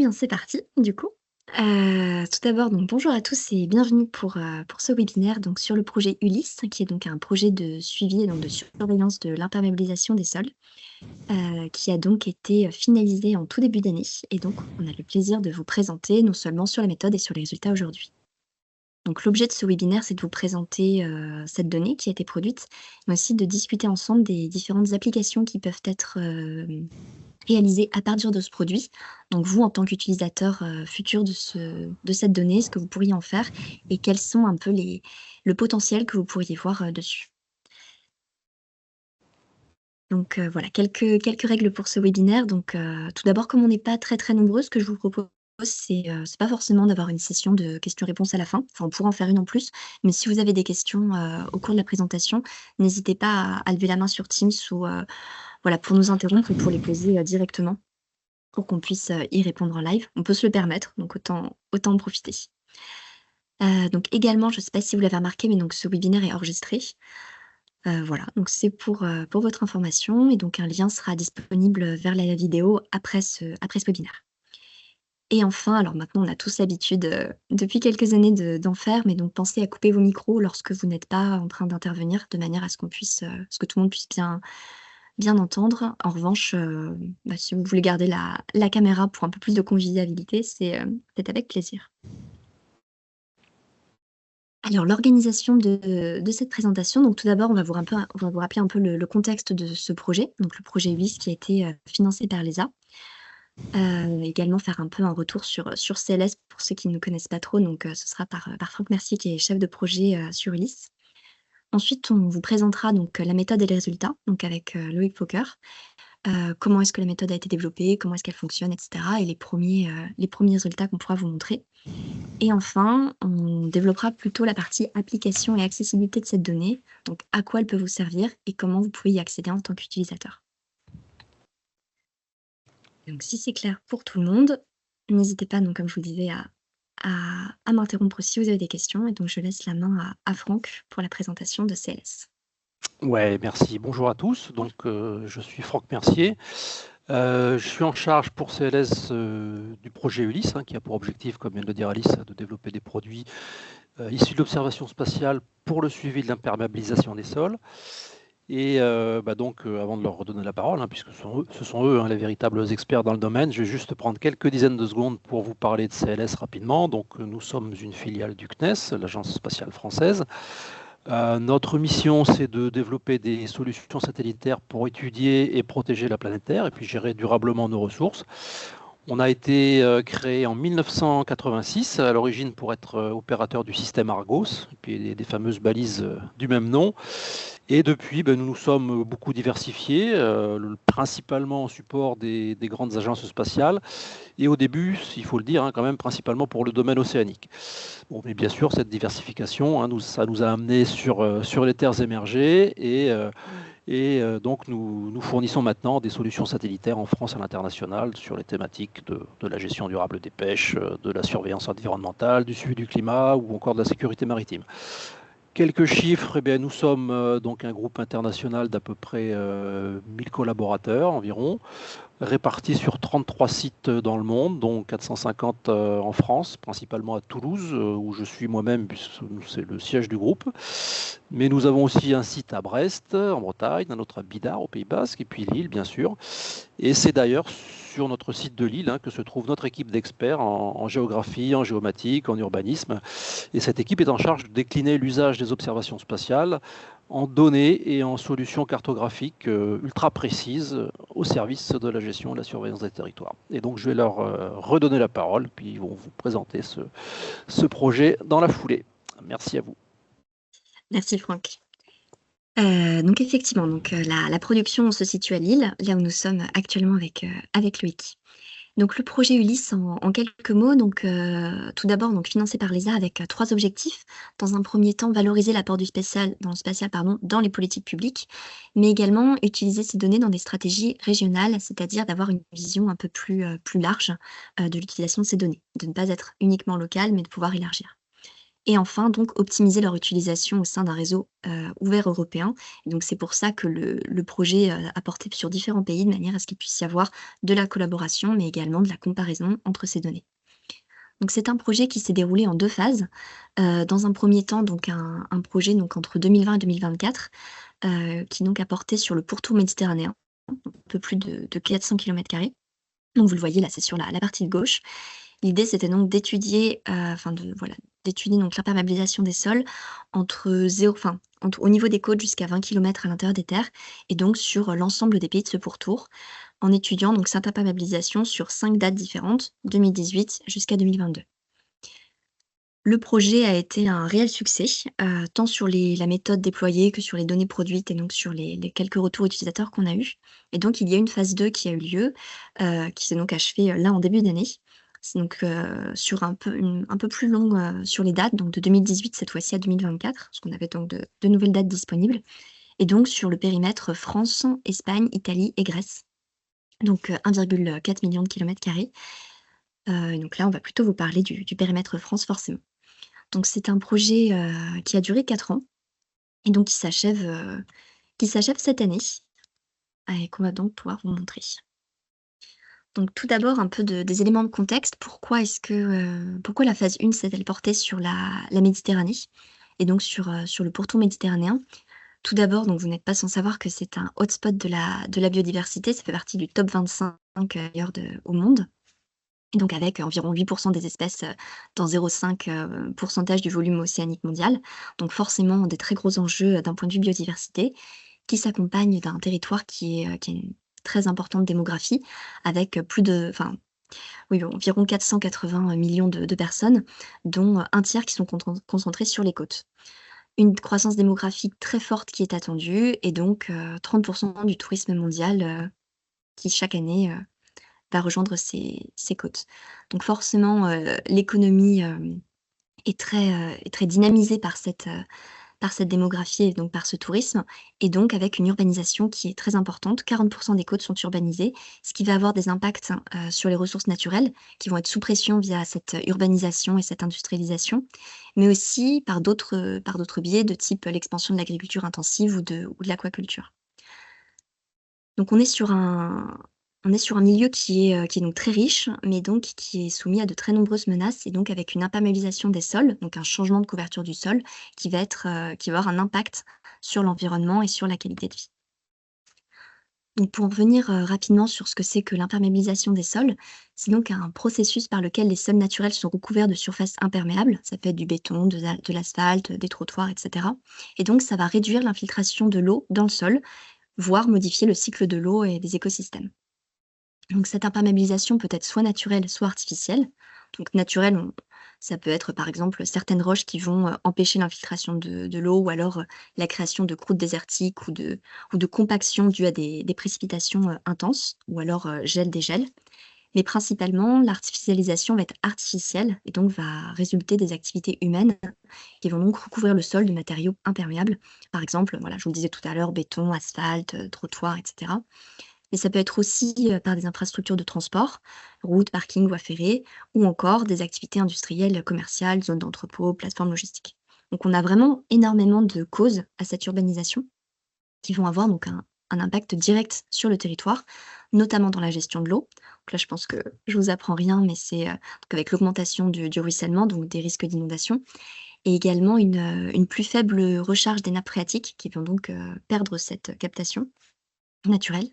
bien, c'est parti, du coup. Tout d'abord, donc bonjour à tous et bienvenue pour ce webinaire donc sur le projet Ulysse, qui est donc un projet de suivi et donc de surveillance de l'imperméabilisation des sols, qui a donc été finalisé en tout début d'année. Et donc, on a le plaisir de vous présenter non seulement sur la méthode et sur les résultats aujourd'hui. Donc, l'objet de ce webinaire, c'est de vous présenter cette donnée qui a été produite, mais aussi de discuter ensemble des différentes applications qui peuvent être réalisées à partir de ce produit. Donc vous, en tant qu'utilisateur futur de cette donnée, ce que vous pourriez en faire et quels sont un peu le potentiel que vous pourriez voir dessus. Donc voilà, quelques règles pour ce webinaire. Donc tout d'abord, comme on n'est pas très nombreux, ce que je vous propose, c'est pas forcément d'avoir une session de questions-réponses à la fin. Enfin, on pourra en faire une en plus, mais si vous avez des questions au cours de la présentation, n'hésitez pas à lever la main sur Teams ou voilà, pour nous interrompre ou pour les poser directement pour qu'on puisse y répondre en live. On peut se le permettre, donc autant en profiter. Donc également, je ne sais pas si vous l'avez remarqué, mais donc ce webinaire est enregistré. Voilà, donc c'est pour votre information et donc un lien sera disponible vers la vidéo après ce webinaire. Et enfin, alors maintenant on a tous l'habitude depuis quelques années d'en faire, mais donc pensez à couper vos micros lorsque vous n'êtes pas en train d'intervenir, de manière à ce que tout le monde puisse bien entendre. En revanche, si vous voulez garder la caméra pour un peu plus de convivialité, c'est avec plaisir. Alors l'organisation de cette présentation, donc tout d'abord, on va vous rappeler un peu le contexte de ce projet, donc le projet Ulysse qui a été financé par l'ESA. Également faire un peu un retour sur CLS pour ceux qui ne connaissent pas trop, donc ce sera par Franck Mercier qui est chef de projet sur Ulysse. Ensuite, on vous présentera donc la méthode et les résultats, donc avec Loïc Fokker. Comment est-ce que la méthode a été développée, comment est-ce qu'elle fonctionne, etc. et les premiers résultats qu'on pourra vous montrer. Et enfin, on développera plutôt la partie application et accessibilité de cette donnée, donc à quoi elle peut vous servir et comment vous pouvez y accéder en tant qu'utilisateur. Donc si c'est clair pour tout le monde, n'hésitez pas, donc, comme je vous le disais, à m'interrompre si vous avez des questions. Et donc je laisse la main à Franck pour la présentation de CLS. Ouais, merci. Bonjour à tous. Donc, je suis Franck Mercier. Je suis en charge pour CLS du projet Ulysse, qui a pour objectif, comme vient de le dire Alice, de développer des produits issus de l'observation spatiale pour le suivi de l'imperméabilisation des sols. Et donc, avant de leur redonner la parole, puisque ce sont eux les véritables experts dans le domaine, je vais juste prendre quelques dizaines de secondes pour vous parler de CLS rapidement. Donc, nous sommes une filiale du CNES, l'Agence spatiale française. Notre mission, c'est de développer des solutions satellitaires pour étudier et protéger la planète Terre et puis gérer durablement nos ressources. On a été créé en 1986, à l'origine pour être opérateur du système Argos, et puis des fameuses balises du même nom. Et depuis, nous nous sommes beaucoup diversifiés, principalement en support des grandes agences spatiales. Et au début, il faut le dire, quand même, principalement pour le domaine océanique. Bon, mais bien sûr, cette diversification, ça nous a amené sur les terres émergées et donc nous fournissons maintenant des solutions satellitaires en France et à l'international sur les thématiques de la gestion durable des pêches, de la surveillance environnementale, du suivi du climat ou encore de la sécurité maritime. Quelques chiffres, nous sommes donc un groupe international d'à peu près 1000 collaborateurs environ, répartis sur 33 sites dans le monde, dont 450 en France, principalement à Toulouse, où je suis moi-même, c'est le siège du groupe. Mais nous avons aussi un site à Brest, en Bretagne, un autre à Bidart, au Pays Basque, et puis Lille, bien sûr. Et c'est d'ailleurs sur notre site de Lille que se trouve notre équipe d'experts en géographie, en géomatique, en urbanisme. Et cette équipe est en charge de décliner l'usage des observations spatiales en données et en solutions cartographiques ultra précises au service de la gestion et de la surveillance des territoires. Et donc je vais leur redonner la parole, puis ils vont vous présenter ce projet dans la foulée. Merci à vous. Merci Franck. Donc effectivement, la production se situe à Lille, là où nous sommes actuellement avec Loïc. Donc le projet Ulysse, en quelques mots, tout d'abord financé par l'ESA avec 3 objectifs. Dans un premier temps, valoriser l'apport du spatial dans les politiques publiques, mais également utiliser ces données dans des stratégies régionales, c'est-à-dire d'avoir une vision un peu plus large de l'utilisation de ces données, de ne pas être uniquement locale, mais de pouvoir élargir. et enfin donc optimiser leur utilisation au sein d'un réseau ouvert européen. Et donc c'est pour ça que le projet a porté sur différents pays de manière à ce qu'il puisse y avoir de la collaboration, mais également de la comparaison entre ces données. Donc c'est un projet qui s'est déroulé en 2 phases. Dans un premier temps, donc un projet donc entre 2020 et 2024, qui donc a porté sur le pourtour méditerranéen, un peu plus de 400 km². Donc vous le voyez là, c'est sur la partie de gauche. L'idée, c'était donc d'étudier, d'étudier donc l'imperméabilisation des sols au niveau des côtes jusqu'à 20 km à l'intérieur des terres et donc sur l'ensemble des pays de ce pourtour, en étudiant donc cette imperméabilisation sur 5 dates différentes, 2018 jusqu'à 2022. Le projet a été un réel succès, tant sur la méthode déployée que sur les données produites et donc sur les quelques retours utilisateurs qu'on a eus. Et donc il y a une phase 2 qui a eu lieu, qui s'est donc achevée, là en début d'année. C'est donc, sur un peu plus long, sur les dates, donc de 2018 cette fois-ci à 2024, parce qu'on avait donc de nouvelles dates disponibles et donc sur le périmètre France, Espagne, Italie et Grèce. Donc, 1,4 million de kilomètres carrés. Donc là, on va plutôt vous parler du périmètre France forcément. Donc c'est un projet, qui a duré 4 ans et donc qui s'achève cette année et qu'on va donc pouvoir vous montrer. Donc tout d'abord un peu des éléments de contexte. Pourquoi la phase 1 s'est-elle portée sur la Méditerranée et donc sur le pourtour méditerranéen? Tout d'abord, donc vous n'êtes pas sans savoir que c'est un hotspot de la biodiversité. Ça fait partie du top 25 ailleurs au monde. Et donc avec environ 8 des espèces, dans 0,5 pourcentage du volume océanique mondial. Donc forcément des très gros enjeux, d'un point de vue biodiversité, qui s'accompagnent d'un territoire qui a une très importante démographie avec, environ 480 millions de personnes, dont, un tiers qui sont concentrés sur les côtes. Une croissance démographique très forte qui est attendue et donc, 30 du tourisme mondial, qui chaque année, va rejoindre ces côtes. Donc forcément, l'économie, est très dynamisée par cette démographie et donc par ce tourisme et donc avec une urbanisation qui est très importante. 40 des côtes sont urbanisées, ce qui va avoir des impacts, sur les ressources naturelles qui vont être sous pression via cette urbanisation et cette industrialisation, mais aussi par d'autres biais de type l'expansion de l'agriculture intensive ou de l'aquaculture. Donc on est sur un milieu qui est donc très riche, mais donc qui est soumis à de très nombreuses menaces et donc avec une imperméabilisation des sols, donc un changement de couverture du sol qui va avoir un impact sur l'environnement et sur la qualité de vie. Donc pour en revenir, rapidement sur ce que c'est que l'imperméabilisation des sols, c'est donc un processus par lequel les sols naturels sont recouverts de surfaces imperméables. Ça peut être du béton, de l'asphalte, des trottoirs et cetera et donc ça va réduire l'infiltration de l'eau dans le sol, voire modifier le cycle de l'eau et des écosystèmes. Donc cette imperméabilisation peut être soit naturelle, soit artificielle. Donc naturelle, ça peut être par exemple certaines roches qui vont, empêcher l'infiltration de l'eau ou alors, la création de croûtes désertiques ou de compaction due à des précipitations, intenses ou alors, gel-dégel. Mais principalement, l'artificialisation va être artificielle et donc va résulter des activités humaines qui vont donc recouvrir le sol de matériaux imperméables. Par exemple, voilà, je vous le disais tout à l'heure, béton, asphalte, trottoir et cetera. Mais ça peut être aussi, par des infrastructures de transport, routes, parkings, voies ferrées ou encore des activités industrielles, commerciales, zones d'entrepôt, plateformes logistiques. Donc on a vraiment énormément de causes à cette urbanisation qui vont avoir donc un impact direct sur le territoire, notamment dans la gestion de l'eau. Donc là, je pense que je vous apprends rien, mais c'est, donc avec l'augmentation du ruissellement, donc des risques d'inondation et également une plus faible recharge des nappes phréatiques qui vont donc, perdre cette captation naturelle.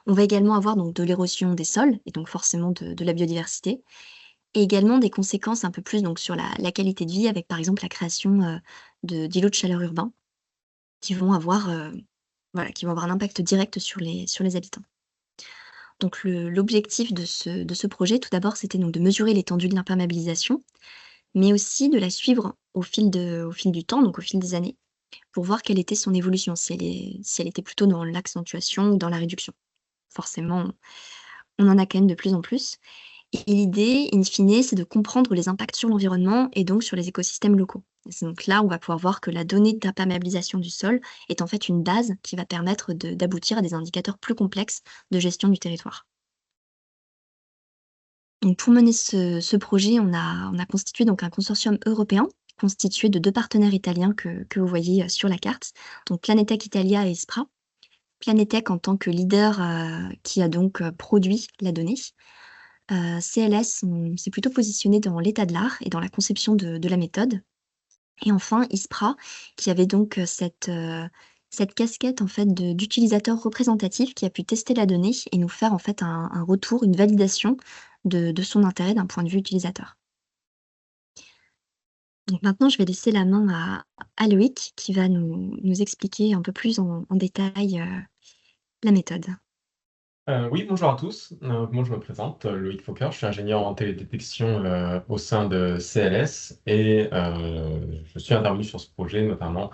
On va également avoir donc de l'érosion des sols et donc forcément de la biodiversité et également des conséquences un peu plus donc sur la qualité de vie avec par exemple la création, d'îlots de chaleur urbains qui vont avoir, qui vont avoir un impact direct sur les habitants. Donc l'objectif de ce projet, tout d'abord, c'était donc de mesurer l'étendue de l'imperméabilisation, mais aussi de la suivre au fil du temps, donc au fil des années, pour voir quelle était son évolution, si elle était plutôt dans l'accentuation ou dans la réduction. Forcément, on en a quand même de plus en plus et l'idée, in fine, c'est de comprendre les impacts sur l'environnement et donc sur les écosystèmes locaux. Et c'est donc là, on va pouvoir voir que la donnée d'imperméabilisation du sol est en fait une base qui va permettre d'aboutir à des indicateurs plus complexes de gestion du territoire. Donc pour mener ce projet, on a constitué donc un consortium européen constitué de 2 partenaires italiens que vous voyez, sur la carte, donc Planetech Italia et Ispra. Planetech en tant que leader, qui a donc, produit la donnée. CLS, on s'est plutôt positionné dans l'état de l'art et dans la conception de la méthode. Et enfin Ispra, qui avait donc, cette casquette en fait d'utilisateur représentatif qui a pu tester la donnée et nous faire en fait un retour, une validation de son intérêt d'un point de vue utilisateur. Donc maintenant, je vais laisser la main à Loïc qui va nous expliquer un peu plus en détail, la méthode. Oui, bonjour à tous. Moi, je me présente, Loïc Fokker. Je suis ingénieur en télédétection au sein de CLS et je suis intervenu sur ce projet notamment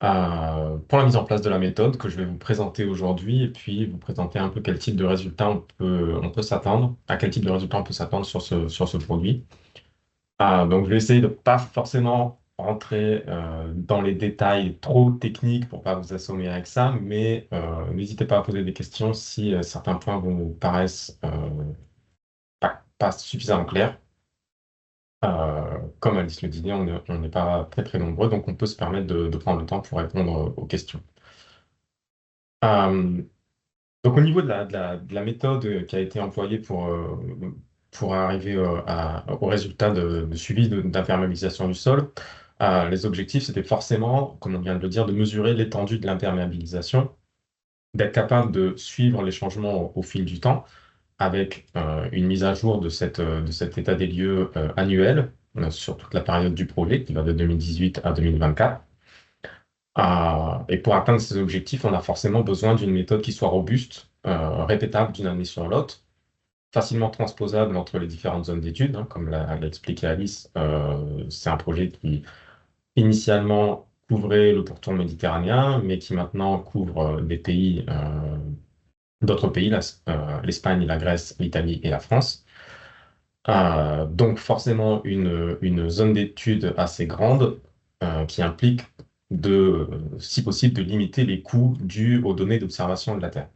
pour la mise en place de la méthode que je vais vous présenter aujourd'hui et puis vous présenter un peu quel type de résultat on peut s'attendre, à quel type de résultat on peut s'attendre sur sur ce produit. Donc, je vais essayer de pas forcément rentrer dans les détails trop techniques pour pas vous assommer avec ça, mais n'hésitez pas à poser des questions si certains points vous paraissent pas suffisamment clairs. Comme Alice le disait, on n'est pas très très nombreux, donc on peut se permettre de prendre le temps pour répondre aux questions. Euh, donc au niveau de la méthode qui a été employée pour arriver au résultat de suivi d'imperméabilisation du sol, les objectifs, c'était forcément, comme on vient de le dire, de mesurer l'étendue de l'imperméabilisation, d'être capable de suivre les changements au fil du temps, avec une mise à jour de de cet état des lieux annuel sur toute la période du projet, qui va de 2018 à 2024. Et pour atteindre ces objectifs, on a forcément besoin d'une méthode qui soit robuste, répétable d'une année sur l'autre, facilement transposable entre les différentes zones d'études, hein, comme l'a expliqué Alice. C'est un projet qui initialement couvrait le pourtour méditerranéen, mais qui maintenant couvre des pays, d'autres pays, l'Espagne, la Grèce, l'Italie et la France. Donc forcément une zone d'étude assez grande qui implique si possible, de limiter les coûts dus aux données d'observation de la Terre.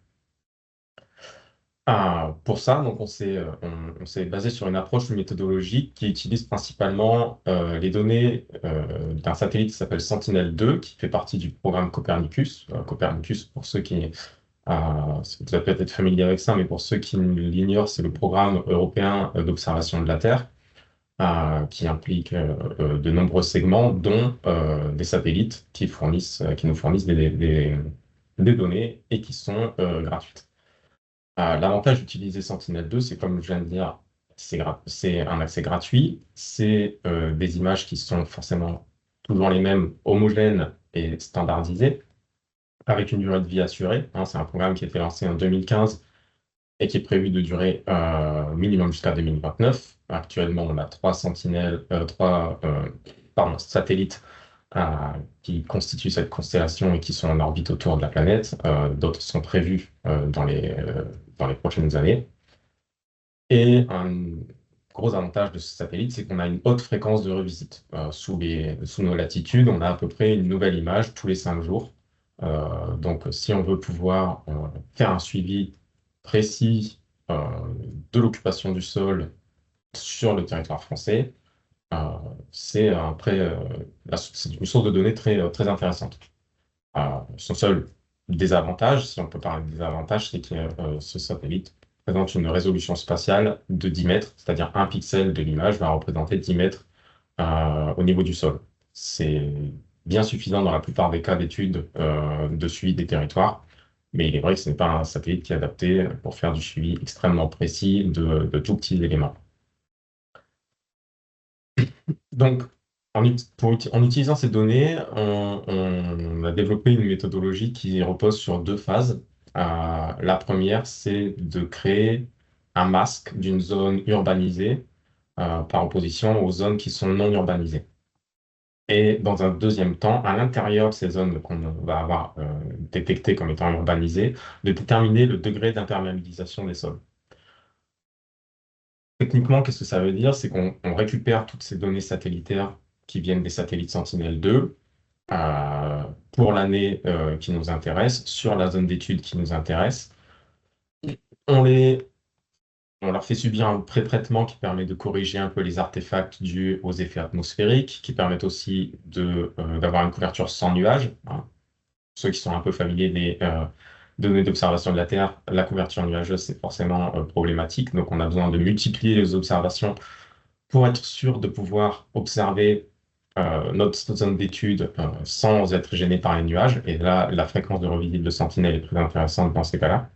Pour ça, donc on s'est basé sur une approche méthodologique qui utilise principalement les données d'un satellite qui s'appelle Sentinel-2, qui fait partie du programme Copernicus. Copernicus, pour ceux qui vous êtes peut-être familier avec ça, mais pour ceux qui l'ignorent, c'est le programme européen d'observation de la Terre, qui implique de nombreux segments, dont des satellites qui nous fournissent des données et qui sont gratuites. L'avantage d'utiliser Sentinel-2, c'est comme je viens de dire, c'est un accès gratuit, c'est des images qui sont forcément toujours les mêmes, homogènes et standardisées, avec une durée de vie assurée, hein. C'est un programme qui a été lancé en 2015 et qui est prévu de durer minimum jusqu'à 2029. Actuellement, on a trois satellites qui constituent cette constellation et qui sont en orbite autour de la planète. D'autres sont prévus dans les prochaines années. Et un gros avantage de ce satellite, c'est qu'on a une haute fréquence de revisite. Sous nos latitudes, on a à peu près une nouvelle image tous les 5 jours. Donc, si on veut pouvoir faire un suivi précis de l'occupation du sol sur le territoire français, euh, c'est une source de données très intéressante. Son seul désavantage, si on peut parler de désavantage, c'est que ce satellite présente une résolution spatiale de 10 mètres, c'est-à-dire un pixel de l'image va représenter 10 mètres au niveau du sol. C'est bien suffisant dans la plupart des cas d'études de suivi des territoires, mais il est vrai que ce n'est pas un satellite qui est adapté pour faire du suivi extrêmement précis de tout petits éléments. Donc, en utilisant ces données, on a développé une méthodologie qui repose sur 2 phases. La première, c'est de créer un masque d'une zone urbanisée par opposition aux zones qui sont non urbanisées. Et dans un deuxième temps, à l'intérieur de ces zones qu'on va avoir détectées comme étant urbanisées, de déterminer le degré d'imperméabilisation des sols. Techniquement, qu'est-ce que ça veut dire? C'est qu'on récupère toutes ces données satellitaires qui viennent des satellites Sentinel-2 pour l'année qui nous intéresse, sur la zone d'étude qui nous intéresse. On on leur fait subir un pré-traitement qui permet de corriger un peu les artefacts dus aux effets atmosphériques, qui permettent aussi d'avoir une couverture sans nuages, hein. Ceux qui sont un peu familiers des données d'observation de la Terre, la couverture nuageuse, c'est forcément problématique. Donc, on a besoin de multiplier les observations pour être sûr de pouvoir observer notre zone d'étude sans être gêné par les nuages. Et là, la fréquence de revisite de Sentinelle est très intéressante dans ces cas-là.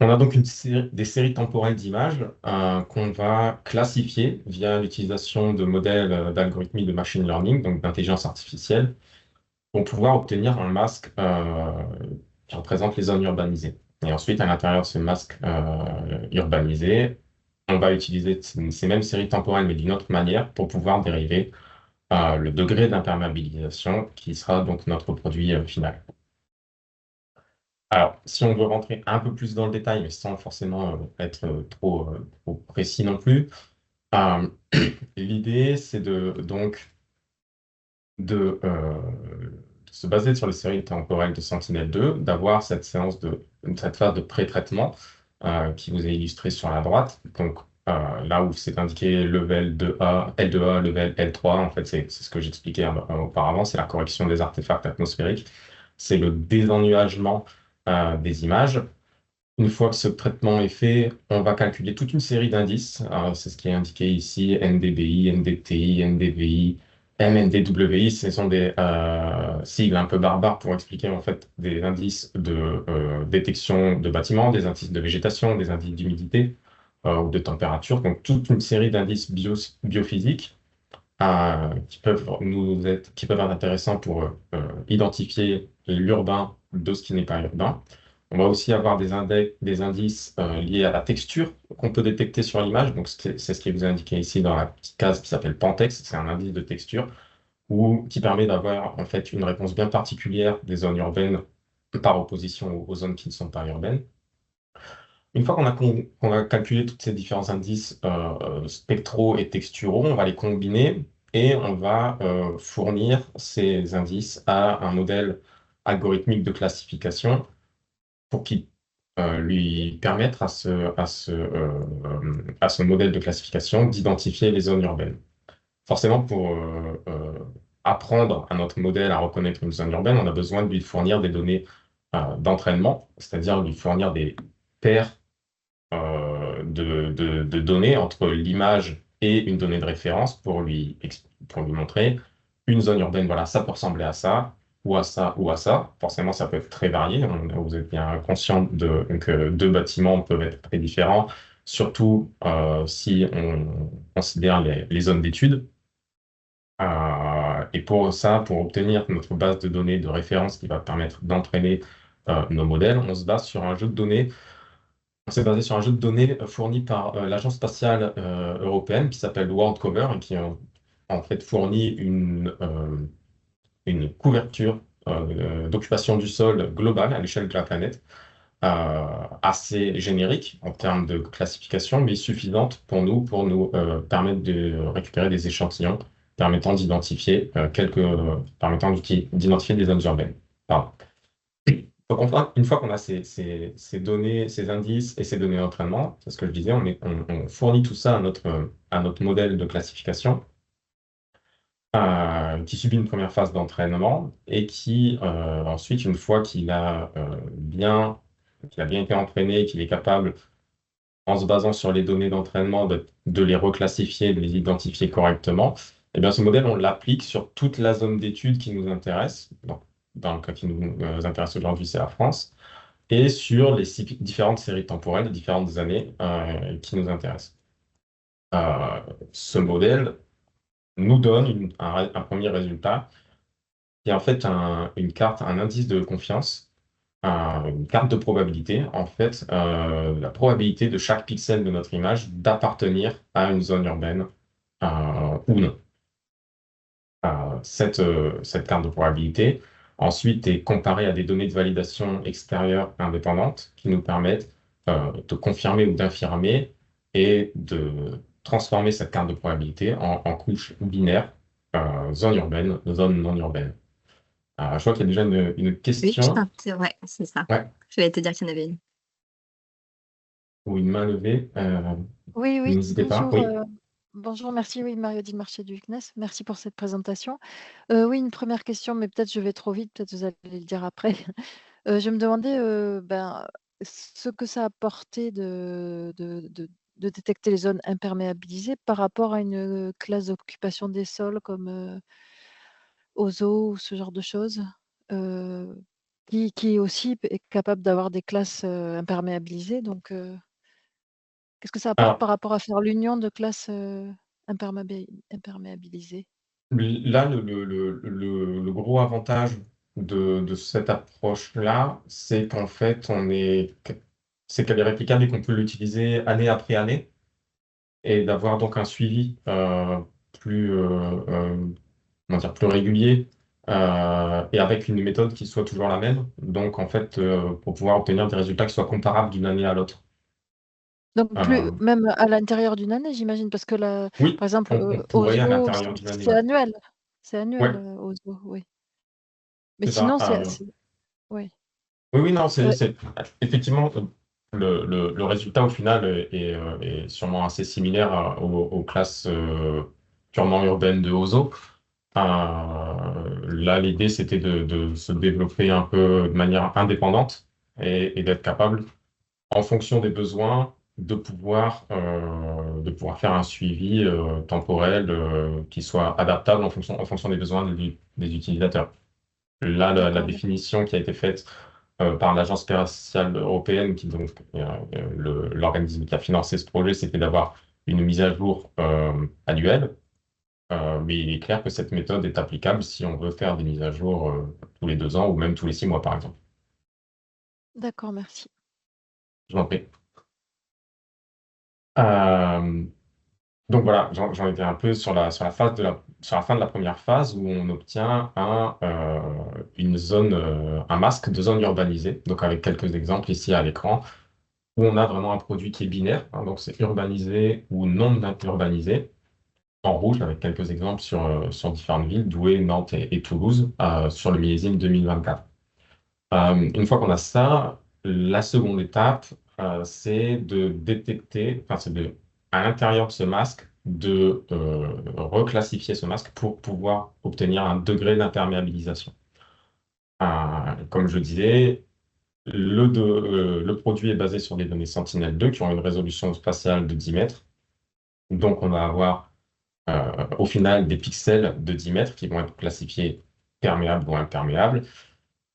On a donc des séries temporelles d'images qu'on va classifier via l'utilisation de modèles d'algorithmie de machine learning, donc d'intelligence artificielle, pour pouvoir obtenir un masque qui représente les zones urbanisées. Et ensuite, à l'intérieur de ce masque urbanisé, on va utiliser ces mêmes séries temporelles, mais d'une autre manière, pour pouvoir dériver le degré d'imperméabilisation qui sera donc notre produit final. Alors, si on veut rentrer un peu plus dans le détail, mais sans forcément être trop précis non plus, l'idée, c'est donc de se baser sur les séries temporelles de Sentinel-2, d'avoir cette phase de pré-traitement qui vous est illustrée sur la droite. Donc, là où c'est indiqué level 2A, L2A, level L3, en fait, c'est ce que j'expliquais auparavant, c'est la correction des artefacts atmosphériques, c'est le désennuagement des images. Une fois que ce traitement est fait, on va calculer toute une série d'indices. C'est ce qui est indiqué ici, NDBI, NDTI, NDVI, MNDWI. Ce sont des sigles un peu barbares pour expliquer en fait des indices de détection de bâtiments, des indices de végétation, des indices d'humidité ou de température. Donc toute une série d'indices biophysiques qui peuvent être intéressants pour identifier l'urbain de ce qui n'est pas urbain. On va aussi avoir des indices liés à la texture qu'on peut détecter sur l'image. Donc, c'est ce qui vous est indiqué ici dans la petite case qui s'appelle Pantex. C'est un indice de texture qui permet d'avoir en fait une réponse bien particulière des zones urbaines par opposition aux zones qui ne sont pas urbaines. Une fois qu'on a calculé tous ces différents indices spectraux et texturaux, on va les combiner et on va fournir ces indices à un modèle algorithmique de classification pour qu'il lui permette à ce modèle de classification d'identifier les zones urbaines. Forcément, pour apprendre à notre modèle à reconnaître une zone urbaine, on a besoin de lui fournir des données d'entraînement, c'est-à-dire lui fournir des paires de données entre l'image et une donnée de référence pour lui montrer une zone urbaine, voilà, ça peut ressembler à ça, ou à ça, ou à ça. Forcément, ça peut être très varié. Vous êtes bien conscient que deux bâtiments peuvent être très différents, surtout si on considère les zones d'études. Et pour ça, pour obtenir notre base de données de référence qui va permettre d'entraîner nos modèles, on se base sur un jeu de données. On s'est basé sur un jeu de données fourni par l'Agence spatiale européenne qui s'appelle WorldCover et qui en fait fournit une couverture d'occupation du sol globale à l'échelle de la planète, assez générique en termes de classification, mais suffisante pour nous permettre de récupérer des échantillons permettant d'identifier d'identifier des zones urbaines. Pardon. Donc, une fois qu'on a ces données, ces indices et ces données d'entraînement, c'est ce que je disais, on fournit tout ça à notre modèle de classification qui subit une première phase d'entraînement et qui, ensuite, une fois qu'il a bien été entraîné, qu'il est capable, en se basant sur les données d'entraînement, de les reclassifier, de les identifier correctement, et bien, ce modèle, on l'applique sur toute la zone d'étude qui nous intéresse. Donc, dans le cas qui nous intéresse aujourd'hui, c'est la France et sur les différentes séries temporelles, les différentes années qui nous intéressent. Ce modèle nous donne un premier résultat qui est en fait une carte, un indice de confiance, une carte de probabilité, en fait, la probabilité de chaque pixel de notre image d'appartenir à une zone urbaine ou non. Cette carte de probabilité, ensuite, est comparée à des données de validation extérieures indépendantes qui nous permettent de confirmer ou d'infirmer et de transformer cette carte de probabilité en couche binaire, zone urbaine, zone non urbaine. Je vois qu'il y a déjà une Oui, question. c'est vrai, c'est ça. Ouais. Je vais te dire qu'il y en avait une. ou une main levée, Oui, oui, n'hésitez pas. bonjour, Oui. bonjour, merci, oui, Marie-Odile Marché du CNES, merci pour cette présentation. Oui, une première question, mais peut-être je vais trop vite, peut-être vous allez le dire après. Je me demandais, ben, ce que ça a apporté de détecter les zones imperméabilisées par rapport à une, classe d'occupation des sols comme, OZO ou ce genre de choses, heu, qui aussi est capable d'avoir des classes, imperméabilisées donc qu'est-ce que ça apporte Alors par rapport à faire l'union de classes, imperméabilisées? là, le gros avantage de cette approche-là, c'est qu'en fait, c'est qu'elle est réplicable et qu'on peut l'utiliser année après année et d'avoir donc un suivi plus, comment dire, plus régulier et avec une méthode qui soit toujours la même. Donc, en fait, pour pouvoir obtenir des résultats qui soient comparables d'une année à l'autre. Donc plus Euh, même à l'intérieur d'une année, j'imagine? Parce que là, oui, par exemple, on pourrait à OZO, l'intérieur d'une année, c'est ouais. annuel? C'est annuel, Ouais, OZO, oui. Mais c'est ça. sinon, c'est oui. Oui, oui, non, Heu, effectivement le résultat au final est sûrement assez similaire aux classes purement urbaines de Ozo. Là, l'idée, c'était de se développer un peu de manière indépendante et d'être capable, en fonction des besoins, de pouvoir faire un suivi temporel qui soit adaptable en fonction des besoins des utilisateurs. Là, la d'accord, d'ac définition qui a été faite par l'Agence spatiale européenne, qui donc l'organisme qui a financé ce projet, c'était d'avoir une mise à jour annuelle. Mais il est clair que cette méthode est applicable si on veut faire des mises à jour tous les 2 ans ou même tous les 6 mois, par exemple. d'accord, merci. Je vous en prie. Euh, donc voilà, j'en étais un peu sur la fin de la première phase où on obtient une zone, un masque de zone urbanisée. Donc avec quelques exemples ici à l'écran, où on a vraiment un produit qui est binaire, hein, donc c'est urbanisé ou non urbanisé, en rouge, avec quelques exemples sur différentes villes, Douai, Nantes et Toulouse, sur le millésime 2024. Une fois qu'on a ça, la seconde étape, c'est de détecter, enfin à l'intérieur de ce masque, de reclassifier ce masque pour pouvoir obtenir un degré d'imperméabilisation. Comme je disais, le produit est basé sur des données Sentinel-2 qui ont une résolution spatiale de 10 mètres. Donc, on va avoir au final des pixels de 10 mètres qui vont être classifiés perméables ou imperméables.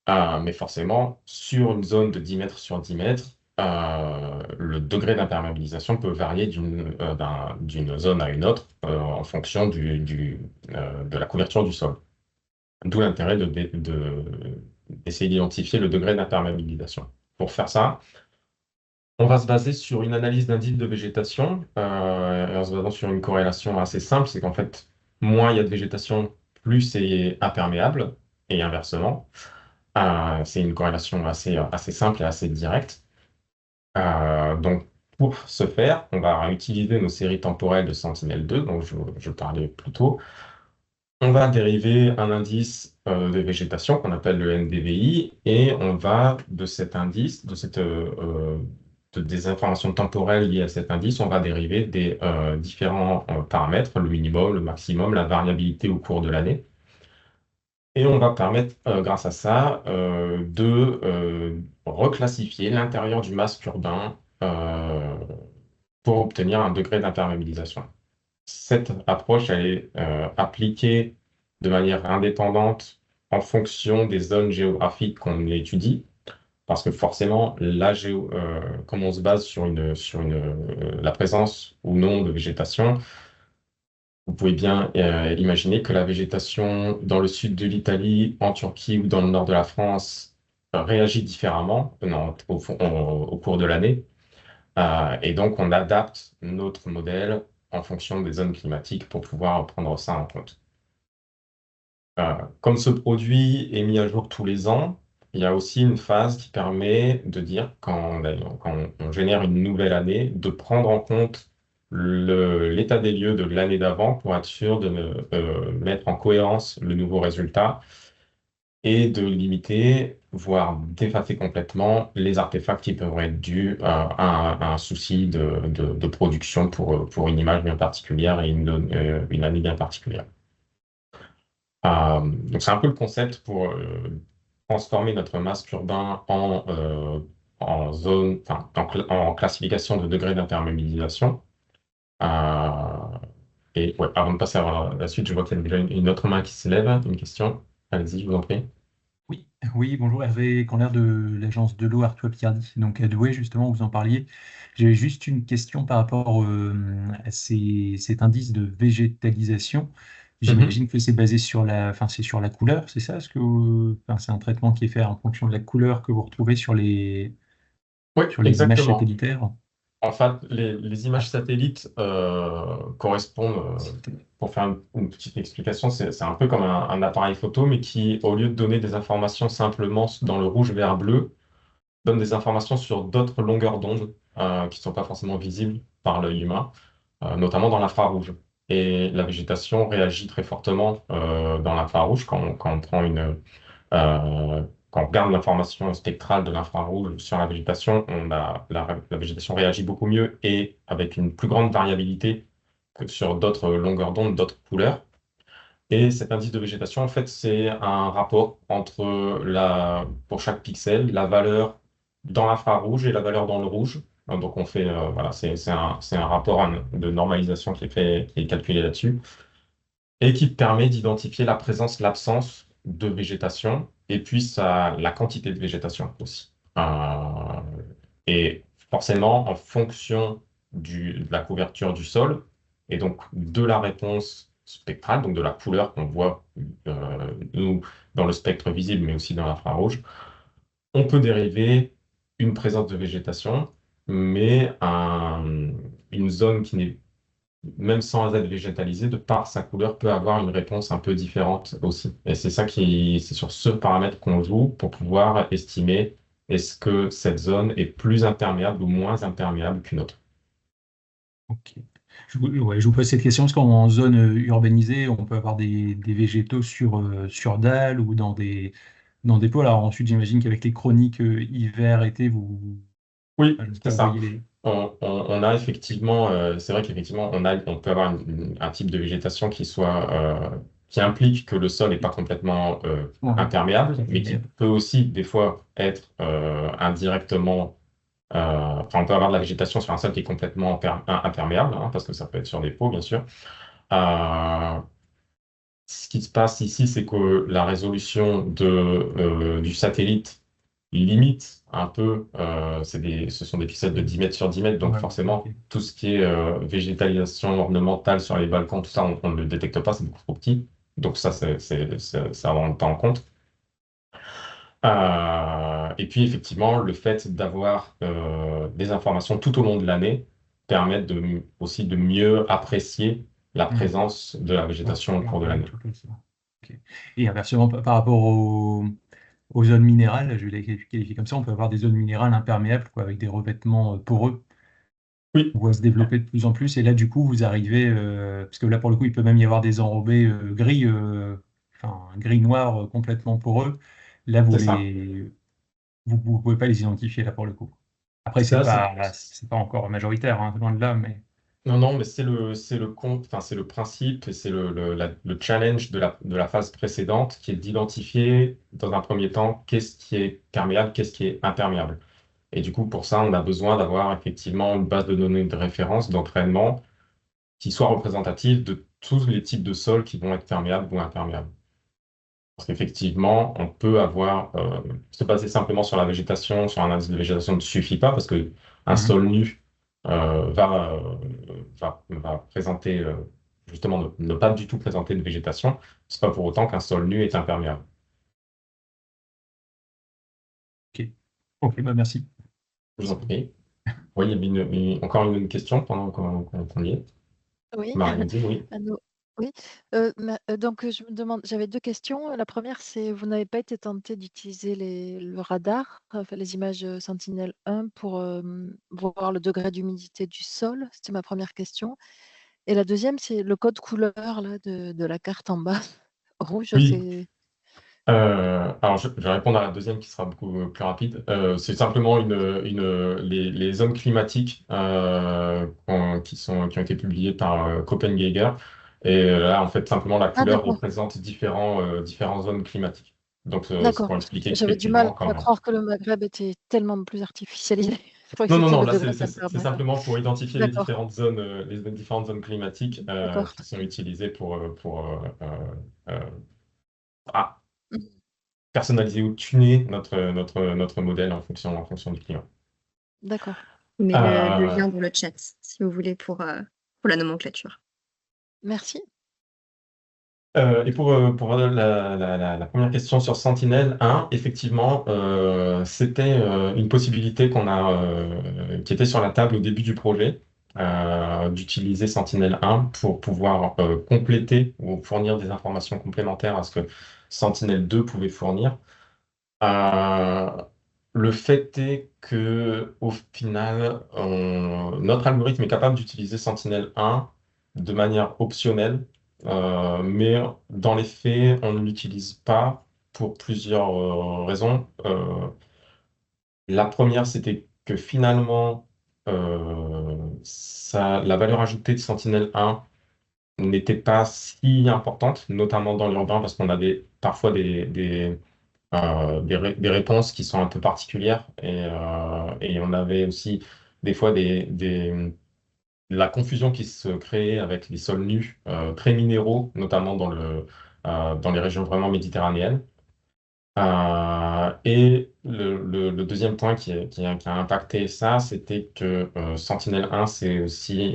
Mais forcément, sur une zone de 10 mètres sur 10 mètres, le degré d'imperméabilisation peut varier d'une zone à une autre en fonction de la couverture du sol. D'où l'intérêt d'essayer d'identifier le degré d'imperméabilisation. Pour faire ça, on va se baser sur une analyse d'indices de végétation, et en se basant sur une corrélation assez simple, c'est qu'en fait, moins il y a de végétation, plus c'est imperméable, et inversement. C'est une corrélation assez simple et assez directe. Donc, pour ce faire, on va utiliser nos séries temporelles de Sentinel-2, dont je parlais plus tôt. On va dériver un indice de végétation qu'on appelle le NDVI et on va de cet indice, des informations temporelles liées à cet indice, on va dériver des différents paramètres, le minimum, le maximum, la variabilité au cours de l'année. Et on va permettre, grâce à ça, de reclassifier l'intérieur du masque urbain pour obtenir un degré d'imperméabilisation. Cette approche, elle est appliquée de manière indépendante en fonction des zones géographiques qu'on étudie, parce que forcément, comme on se base sur la présence ou non de végétation, vous pouvez bien imaginer que la végétation dans le sud de l'Italie, en Turquie ou dans le nord de la France réagit différemment au cours de l'année. Et donc, on adapte notre modèle en fonction des zones climatiques pour pouvoir prendre ça en compte. Comme ce produit est mis à jour tous les ans, il y a aussi une phase qui permet de dire, quand on génère une nouvelle année, de prendre en compte l'état des lieux de l'année d'avant pour être sûr de mettre en cohérence le nouveau résultat et de limiter, voire d'effacer complètement les artefacts qui pourraient être dus à un souci de production pour une image bien particulière et une année bien particulière. Donc c'est un peu le concept pour transformer notre masque urbain en zone, enfin, en classification de degré d'imperméabilisation. Et ouais, avant de passer à la suite, je vois qu'il y a déjà une autre main qui se lève, une question. Allez-y, je vous en prie. Oui, oui, bonjour, Hervé Conler de l'agence de l'eau Artois Picardie, donc à Douai, justement, vous en parliez. J'avais juste une question par rapport à cet indice de végétalisation. Mhm. J'imagine que c'est basé sur enfin, c'est sur la couleur, c'est ça? Enfin, c'est un traitement qui est fait en fonction de la couleur que vous retrouvez Oui, sur les images exactement. satellitaires. En fait, les Ah, images satellites correspondent, c'était- pour faire une petite explication, c'est un peu comme un appareil photo, mais qui, au lieu de donner des informations simplement dans le rouge, vert, bleu, donne des informations sur d'autres longueurs d'onde qui ne sont pas forcément visibles par l'œil humain, notamment dans l'infrarouge. Et la végétation réagit très fortement dans l'infrarouge quand on prend quand on regarde l'information spectrale de l'infrarouge sur la végétation, la végétation réagit beaucoup mieux et avec une plus grande variabilité que sur d'autres longueurs d'onde, d'autres couleurs. Et cet indice de végétation, en fait, c'est un rapport entre pour chaque pixel, la valeur dans l'infrarouge et la valeur dans le rouge. Donc on fait, voilà, c'est un rapport de normalisation qui est calculé là-dessus et qui permet d'identifier la présence, l'absence de végétation et puis la quantité de végétation aussi. Et forcément, en fonction de la couverture du sol et donc de la réponse spectrale, donc de la couleur qu'on voit nous, dans le spectre visible, mais aussi dans l'infrarouge, on peut dériver une présence de végétation, mais une zone qui n'est même sans être végétalisée, de par sa couleur, peut avoir une réponse un peu différente aussi. Et c'est sur ce paramètre qu'on joue pour pouvoir estimer est-ce que cette zone est plus imperméable ou moins imperméable qu'une autre. ok. Ouais, je vous pose cette question parce qu'en zone urbanisée, on peut avoir des végétaux sur dalles ou dans des pots. Alors ensuite, j'imagine qu'avec les chroniques hiver-été, Oui, enfin, je sais c'est pas, vous ça. voyez les. On a effectivement, c'est vrai qu'effectivement, on peut avoir un type de végétation qui implique que le sol n'est pas complètement Ouais, imperméable, tout à mais qui fait. peut aussi des fois être indirectement. Enfin, on peut avoir de la végétation sur un sol qui est complètement imperméable, hein, parce que ça peut être sur des pots, bien sûr. Euh, Ce qui se passe ici, c'est que la résolution du satellite limite un peu, ce sont des pixels de 10 mètres sur 10 mètres, donc Ouais, ok. forcément, tout ce qui est végétalisation ornementale sur les balcons, tout ça, on ne le détecte pas, c'est beaucoup trop petit. Donc ça, ça rentre pas en compte. Et puis effectivement, le fait d'avoir des informations tout au long de l'année permet aussi de mieux apprécier la Hmm. présence de la Ouais, végétation au cours de ouais, l'année. tout à fait. Ok. Et inversement, par rapport aux zones minérales, je vais les qualifier comme ça, on peut avoir des zones minérales imperméables, quoi, avec des revêtements poreux. Oui, On voit se développer de plus en plus. Et là, du coup, vous arrivez, parce que là, pour le coup, il peut même y avoir des enrobés gris, enfin, gris-noir complètement poreux. Là, c'est ça. vous pouvez pas les identifier, là, pour le coup. Après, Ça, c'est pas encore majoritaire, hein, loin de là, mais. non, non, mais enfin, c'est le principe et c'est le challenge de la phase précédente qui est d'identifier, dans un premier temps, qu'est-ce qui est perméable, qu'est-ce qui est imperméable. Et du coup, pour ça, on a besoin d'avoir effectivement une base de données de référence, d'entraînement, qui soit représentative de tous les types de sols qui vont être perméables ou imperméables. Parce qu'effectivement, on peut se baser simplement sur la végétation, sur un indice de végétation ne suffit pas, parce que un Mhm. sol nu va présenter, justement, ne pas du tout présenter de végétation. C'est pas pour autant qu'un sol nu est imperméable. Ok. Ok, bah merci. Je vous en prie. Oui, il y avait encore une question pendant qu'on y est. Oui, Marie-Nadine, oui. Anno. Oui, donc je me demande, j'avais deux questions. La première, c'est vous n'avez pas été tenté d'utiliser le radar, enfin les images Sentinelle-1 pour voir le degré d'humidité du sol? C'était ma première question. Et la deuxième, c'est le code couleur là, de la carte en bas. Rouge, Oui, c'est. Alors, je vais répondre à la deuxième qui sera beaucoup plus rapide. C'est simplement les zones climatiques qui ont été publiées par Köppen-Geiger. Et là, en fait, simplement, la Ah, couleur d'accord, représente différentes zones climatiques. Donc, c'est d'accord. pour expliquer J'avais du mal qu'effectivement, à croire que le Maghreb était tellement plus artificialisé. Je croyais que non, non, c'était non, le là, degré c'est d'international. simplement pour identifier D'accord, les différentes zones climatiques d'accord, qui très sont bien. utilisées euh, ah, Mhm. personnaliser ou tuner notre modèle en fonction du client. D'accord, On met le Euh, lien dans le chat, si vous voulez, pour la nomenclature. merci. et pour la première question sur Sentinel-1, effectivement, c'était une possibilité qui était sur la table au début du projet, d'utiliser Sentinel-1 pour pouvoir compléter ou fournir des informations complémentaires à ce que Sentinel-2 pouvait fournir. Euh, le fait est que au final, notre algorithme est capable d'utiliser Sentinel-1 de manière optionnelle, mais dans les faits, on ne l'utilise pas pour plusieurs raisons. La première, c'était que finalement, la valeur ajoutée de Sentinel-1 n'était pas si importante, notamment dans l'urbain, parce qu'on avait parfois des réponses qui sont un peu particulières et on avait aussi des fois la confusion qui se créait avec les sols nus très minéraux, notamment dans les régions vraiment méditerranéennes. Et le deuxième point qui a impacté ça, c'était que Sentinel-1, c'est aussi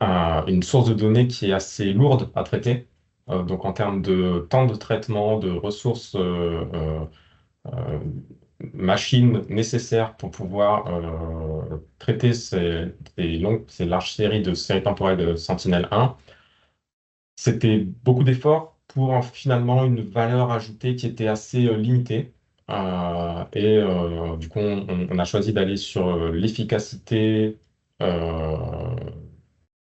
une source de données qui est assez lourde à traiter. Donc en termes de temps de traitement, de ressources euh, machines nécessaires pour pouvoir traiter ces larges séries de séries temporelles de Sentinel-1, c'était beaucoup d'efforts pour finalement une valeur ajoutée qui était assez limitée. Du coup, on a choisi d'aller sur l'efficacité euh,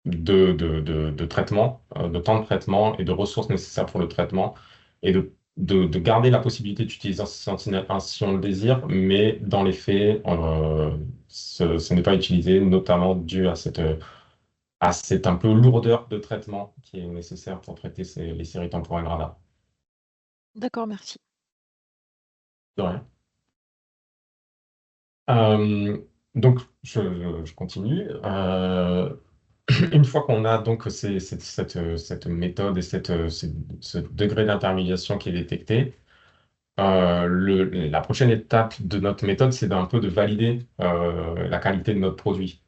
de traitement, de temps de traitement et de ressources nécessaires pour le traitement, et de garder la possibilité d'utiliser Sentinel-1 si on le désire, mais dans les faits, ce n'est pas utilisé, notamment dû à cette un peu lourdeur de traitement qui est nécessaire pour traiter les séries temporelles radar. D'accord, merci. De rien. Euh, donc, je continue. Une fois qu'on a donc cette méthode et ce degré d'intermédiation qui est détecté, la prochaine étape de notre méthode, c'est d'un peu de valider la qualité de notre produit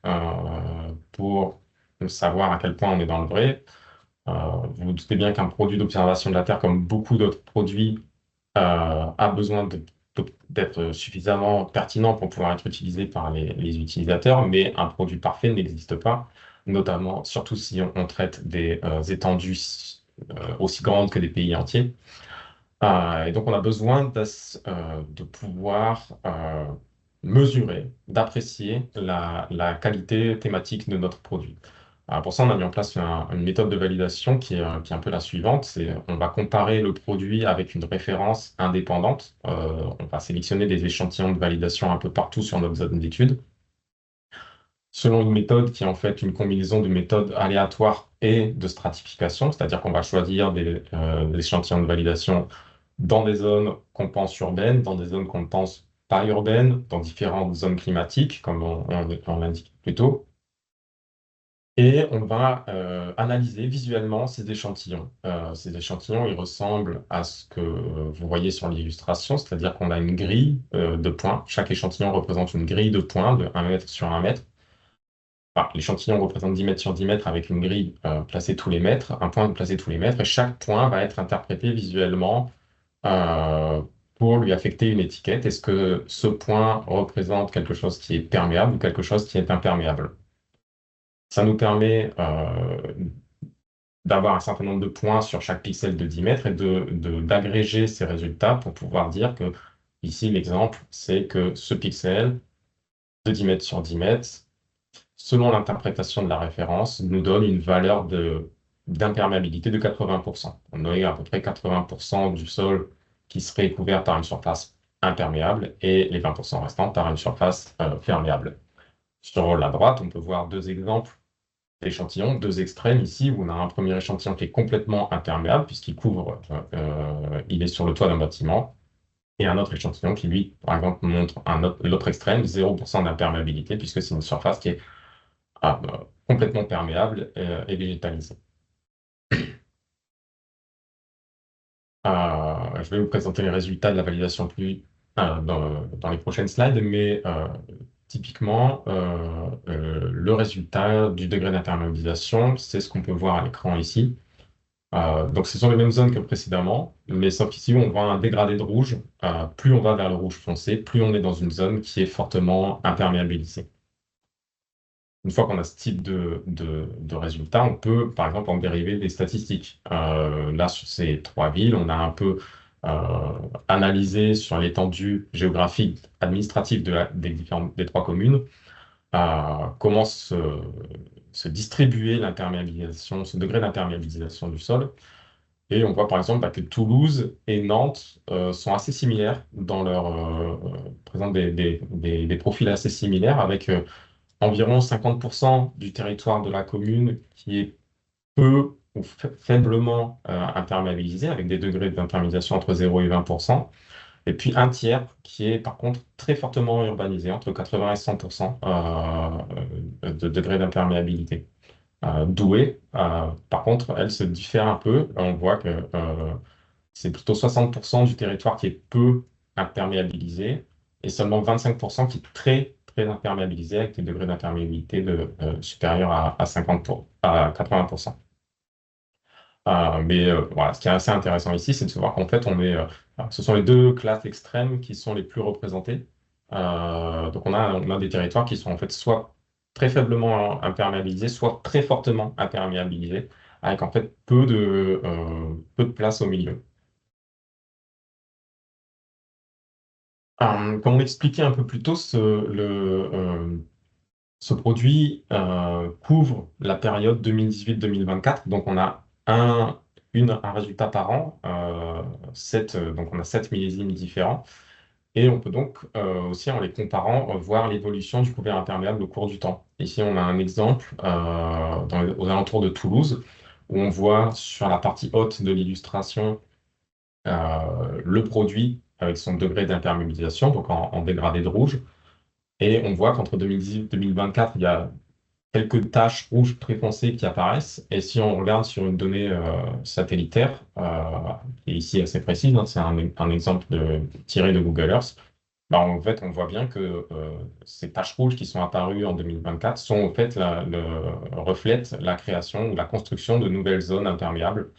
pour savoir à quel point on est dans le vrai. Vous vous doutez bien qu'un produit d'observation de la Terre, comme beaucoup d'autres produits, a besoin d'être suffisamment pertinent pour pouvoir être utilisé par les utilisateurs, mais un produit parfait n'existe pas, notamment, surtout si on traite des étendues aussi grandes que des pays entiers. Et donc, on a besoin de pouvoir mesurer, d'apprécier la qualité thématique de notre produit. Alors pour ça, on a mis en place une méthode de validation qui est un peu la suivante. On va comparer le produit avec une référence indépendante. On va sélectionner des échantillons de validation un peu partout sur notre zone d'étude, selon une méthode qui est en fait une combinaison de méthodes aléatoires et de stratification, c'est-à-dire qu'on va choisir des échantillons de validation dans des zones qu'on pense urbaines, dans des zones qu'on pense pas urbaines, dans différentes zones climatiques, comme on l'indique plus tôt. Et on va analyser visuellement ces échantillons. Ces échantillons, ils ressemblent à ce que vous voyez sur l'illustration, c'est-à-dire qu'on a une grille de points. Chaque échantillon représente une grille de points de 1 mètre sur 1 mètre. Enfin, l'échantillon représente 10 mètres sur 10 mètres avec une grille placée tous les mètres, un point placé tous les mètres, et chaque point va être interprété visuellement euh, pour lui affecter une étiquette. Est-ce que ce point représente quelque chose qui est perméable ou quelque chose qui est imperméable? Ça nous permet d'avoir un certain nombre de points sur chaque pixel de 10 mètres et d'agréger ces résultats pour pouvoir dire que, ici, l'exemple, c'est que ce pixel de 10 mètres sur 10 mètres, selon l'interprétation de la référence, nous donne une valeur d'imperméabilité de 80%. On aurait à peu près 80% du sol qui serait couvert par une surface imperméable et les 20% restants par une surface perméable. Sur la droite, on peut voir deux exemples d'échantillons, deux extrêmes ici, où on a un premier échantillon qui est complètement imperméable, puisqu'il couvre, il est sur le toit d'un bâtiment, et un autre échantillon qui, lui, par exemple, montre l'autre extrême, 0% d'imperméabilité, puisque c'est une surface qui est complètement perméable et végétalisée. Je vais vous présenter les résultats de la validation dans les prochaines slides, mais typiquement, le résultat du degré d'imperméabilisation, c'est ce qu'on peut voir à l'écran ici. Donc, ce sont les mêmes zones que précédemment, mais sauf qu'ici, on voit un dégradé de rouge. Plus on va vers le rouge foncé, plus on est dans une zone qui est fortement imperméabilisée. Une fois qu'on a ce type de résultat, on peut, par exemple, en dériver des statistiques. Là, sur ces trois villes, on a un peu analysé sur l'étendue géographique administrative des trois communes comment se distribuer l'imperméabilisation, ce degré d'imperméabilisation du sol. Et on voit par exemple que Toulouse et Nantes sont assez similaires dans présentent des profils assez similaires avec environ 50% du territoire de la commune qui est peu ou faiblement imperméabilisé, avec des degrés d'imperméabilisation entre 0 et 20%, et puis un tiers qui est par contre très fortement urbanisé, entre 80 et 100% de degrés d'imperméabilité. Douai, par contre, elle se diffère un peu. On voit que c'est plutôt 60% du territoire qui est peu imperméabilisé et seulement 25% qui est très, très imperméabilisé avec des degrés d'imperméabilité supérieurs à 80%. Mais voilà, ce qui est assez intéressant ici, c'est de se voir qu'en fait, ce sont les deux classes extrêmes qui sont les plus représentées. Donc, on a des territoires qui sont en fait soit très faiblement imperméabilisés, soit très fortement imperméabilisés, avec en fait peu de place au milieu. Comme on l'expliquait un peu plus tôt, ce produit couvre la période 2018-2024. Donc, on a un résultat par an. Donc, on a 7 millésimes différents. Et on peut donc aussi, en les comparant, voir l'évolution du couvert imperméable au cours du temps. Ici, on a un exemple aux alentours de Toulouse, où on voit sur la partie haute de l'illustration le produit avec son degré d'imperméabilisation, donc en dégradé de rouge. Et on voit qu'entre 2018 et 2024, il y a quelques taches rouges très foncées qui apparaissent. Et si on regarde sur une donnée satellitaire, qui est ici assez précise, hein, c'est un exemple tiré de Google Earth, bah, en fait, on voit bien que ces taches rouges qui sont apparues en 2024 sont en fait reflètent la création ou la construction de nouvelles zones imperméables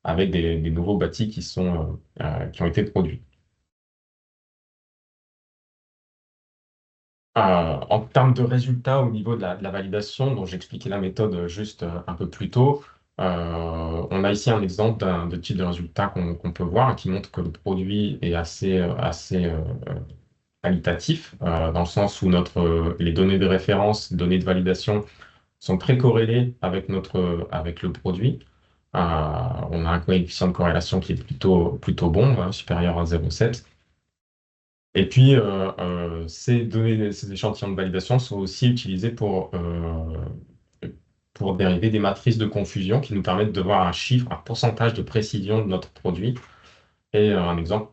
avec des nouveaux bâtis qui ont été produits. En termes de résultats au niveau de la validation, dont j'expliquais la méthode juste un peu plus tôt, on a ici un exemple de type de résultat qu'on peut voir qui montre que le produit est assez qualitatif, dans le sens où les données de référence, données de validation sont très corrélées avec le produit. On a un coefficient de corrélation qui est plutôt bon, hein, supérieur à 0,7. Et puis, ces échantillons de validation sont aussi utilisés pour dériver des matrices de confusion qui nous permettent de voir un chiffre, un pourcentage de précision de notre produit. Et un exemple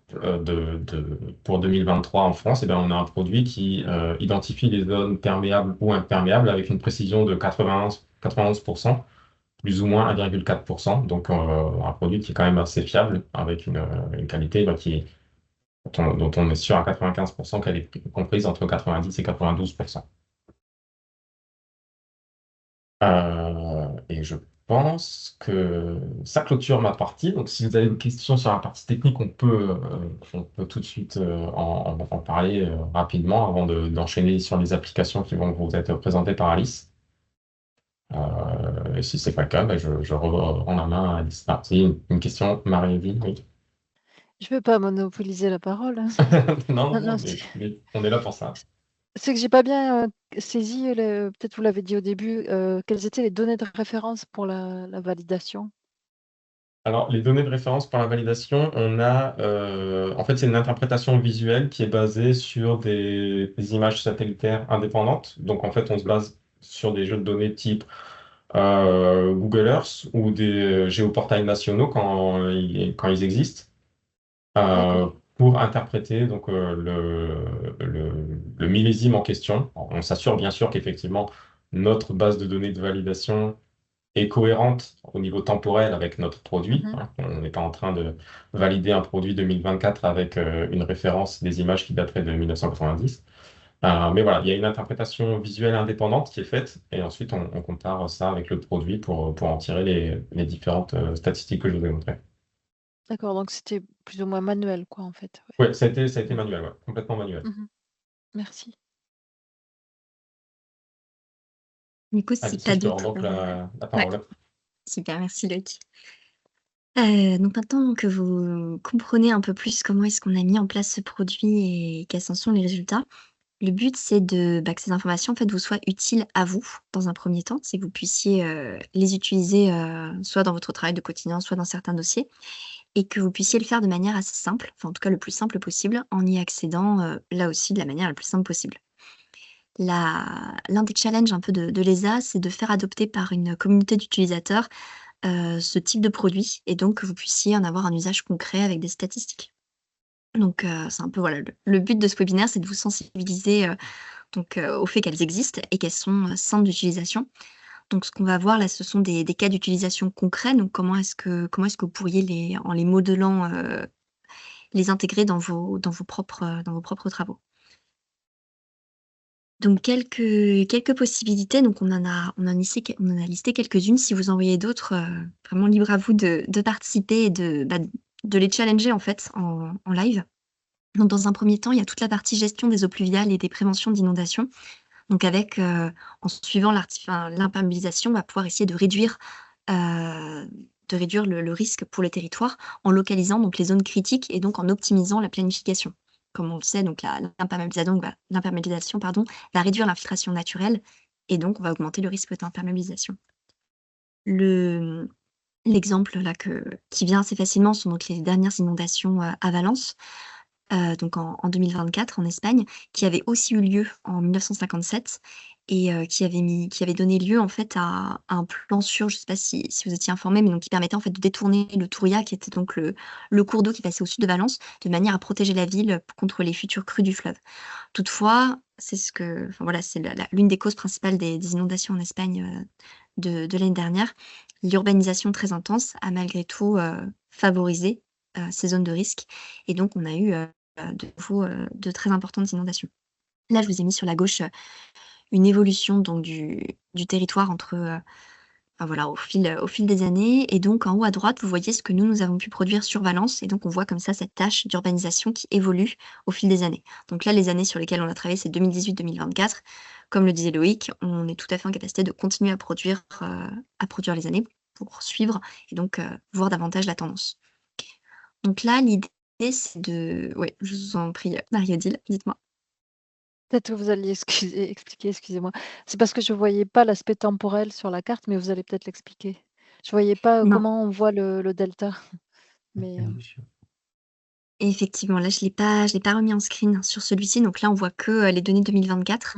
pour 2023 en France, eh bien, on a un produit qui identifie les zones perméables ou imperméables avec une précision de 91%, plus ou moins 1,4%. Donc, un produit qui est quand même assez fiable, avec une qualité dont on est sûr à 95% qu'elle est comprise entre 90 et 92%. Et je pense que ça clôture ma partie. Donc, si vous avez des questions sur la partie technique, on peut tout de suite en parler rapidement avant d'enchaîner sur les applications qui vont vous être présentées par Alice. Et si ce n'est pas le cas, je rends la main à Alice. C'est une question, Marie-Evie, oui. Je ne veux pas monopoliser la parole. Non, Non, mais on est là pour ça. C'est que j'ai pas bien saisi, peut-être vous l'avez dit au début, quelles étaient les données de référence pour la validation? Alors, les données de référence pour la validation, en fait, c'est une interprétation visuelle qui est basée sur des images satellitaires indépendantes. Donc, en fait, on se base sur des jeux de données type Google Earth ou des géoportails nationaux quand ils existent, euh, D'accord. pour interpréter donc, le millésime en question. On s'assure bien sûr qu'effectivement, notre base de données de validation est cohérente au niveau temporel avec notre produit, Mmh. hein. On n'est pas en train de valider un produit 2024 avec une référence des images qui dateraient de 1990. Mais voilà, il y a une interprétation visuelle indépendante qui est faite et ensuite on compare ça avec le produit pour en tirer les différentes statistiques que je vous ai montrées. D'accord, donc c'était plus ou moins manuel quoi, en fait, ouais. Oui, ça a été manuel, ouais, complètement manuel. Mmh. Merci. Du coup, si tu Alicia, as je te rends d'autres, donc la ouais, parole. super, merci Loïc. Donc maintenant que vous comprenez un peu plus comment est-ce qu'on a mis en place ce produit et quels en sont les résultats, le but c'est que ces informations en fait vous soient utiles à vous dans un premier temps, c'est que vous puissiez, les utiliser, soit dans votre travail de quotidien, soit dans certains dossiers et que vous puissiez le faire de manière assez simple, enfin en tout cas le plus simple possible en y accédant, là aussi de la manière la plus simple possible. L'un des challenges un peu de l'ESA, c'est de faire adopter par une communauté d'utilisateurs, ce type de produit et donc que vous puissiez en avoir un usage concret avec des statistiques. Donc c'est un peu voilà le but de ce webinaire, c'est de vous sensibiliser, au fait qu'elles existent et qu'elles sont, simples d'utilisation. Donc ce qu'on va voir là, ce sont des cas d'utilisation concrets, donc comment est-ce que vous pourriez en les modelant, les intégrer dans vos propres travaux. Donc quelques possibilités, donc on en a listé quelques-unes. Si vous en voyez d'autres, vraiment libre à vous de participer et de les challenger en fait en live. Donc dans un premier temps, il y a toute la partie gestion des eaux pluviales et des préventions d'inondations. Donc en suivant l'imperméabilisation, on va pouvoir essayer de réduire le risque pour le territoire en localisant donc les zones critiques et donc en optimisant la planification. Comme on le sait, donc l'imperméabilisation, pardon, va réduire l'infiltration naturelle et donc on va augmenter le risque d'imperméabilisation. Le l'exemple là qui vient assez facilement sont donc les dernières inondations, à Valence. Donc en 2024 en Espagne, qui avait aussi eu lieu en 1957 et qui avait donné lieu en fait à un plan sûr, je ne sais pas si vous étiez informés, mais donc qui permettait en fait de détourner le Touria, qui était donc le cours d'eau qui passait au sud de Valence, de manière à protéger la ville contre les futures crues du fleuve. Toutefois, c'est l'une des causes principales des inondations en Espagne, de l'année dernière. L'urbanisation très intense a malgré tout, favorisé, ces zones de risque et donc on a eu, de nouveau, de très importantes inondations. Là, je vous ai mis sur la gauche, une évolution donc du territoire au fil des années et donc en haut à droite, vous voyez ce que nous avons pu produire sur Valence et donc on voit comme ça cette tâche d'urbanisation qui évolue au fil des années. Donc là, les années sur lesquelles on a travaillé, c'est 2018-2024. Comme le disait Loïc, on est tout à fait en capacité de continuer à produire les années pour suivre et donc voir davantage la tendance. Donc là, l'idée, c'est de ouais, je vous en prie, Marie-Odile, dites-moi? Peut-être que vous alliez expliquer, excusez-moi. C'est parce que je voyais pas l'aspect temporel sur la carte, mais vous allez peut-être l'expliquer. Je voyais pas, Non, comment on voit le delta, mais, effectivement, là, je l'ai pas remis en screen sur celui-ci, donc là, on voit que, les données 2024.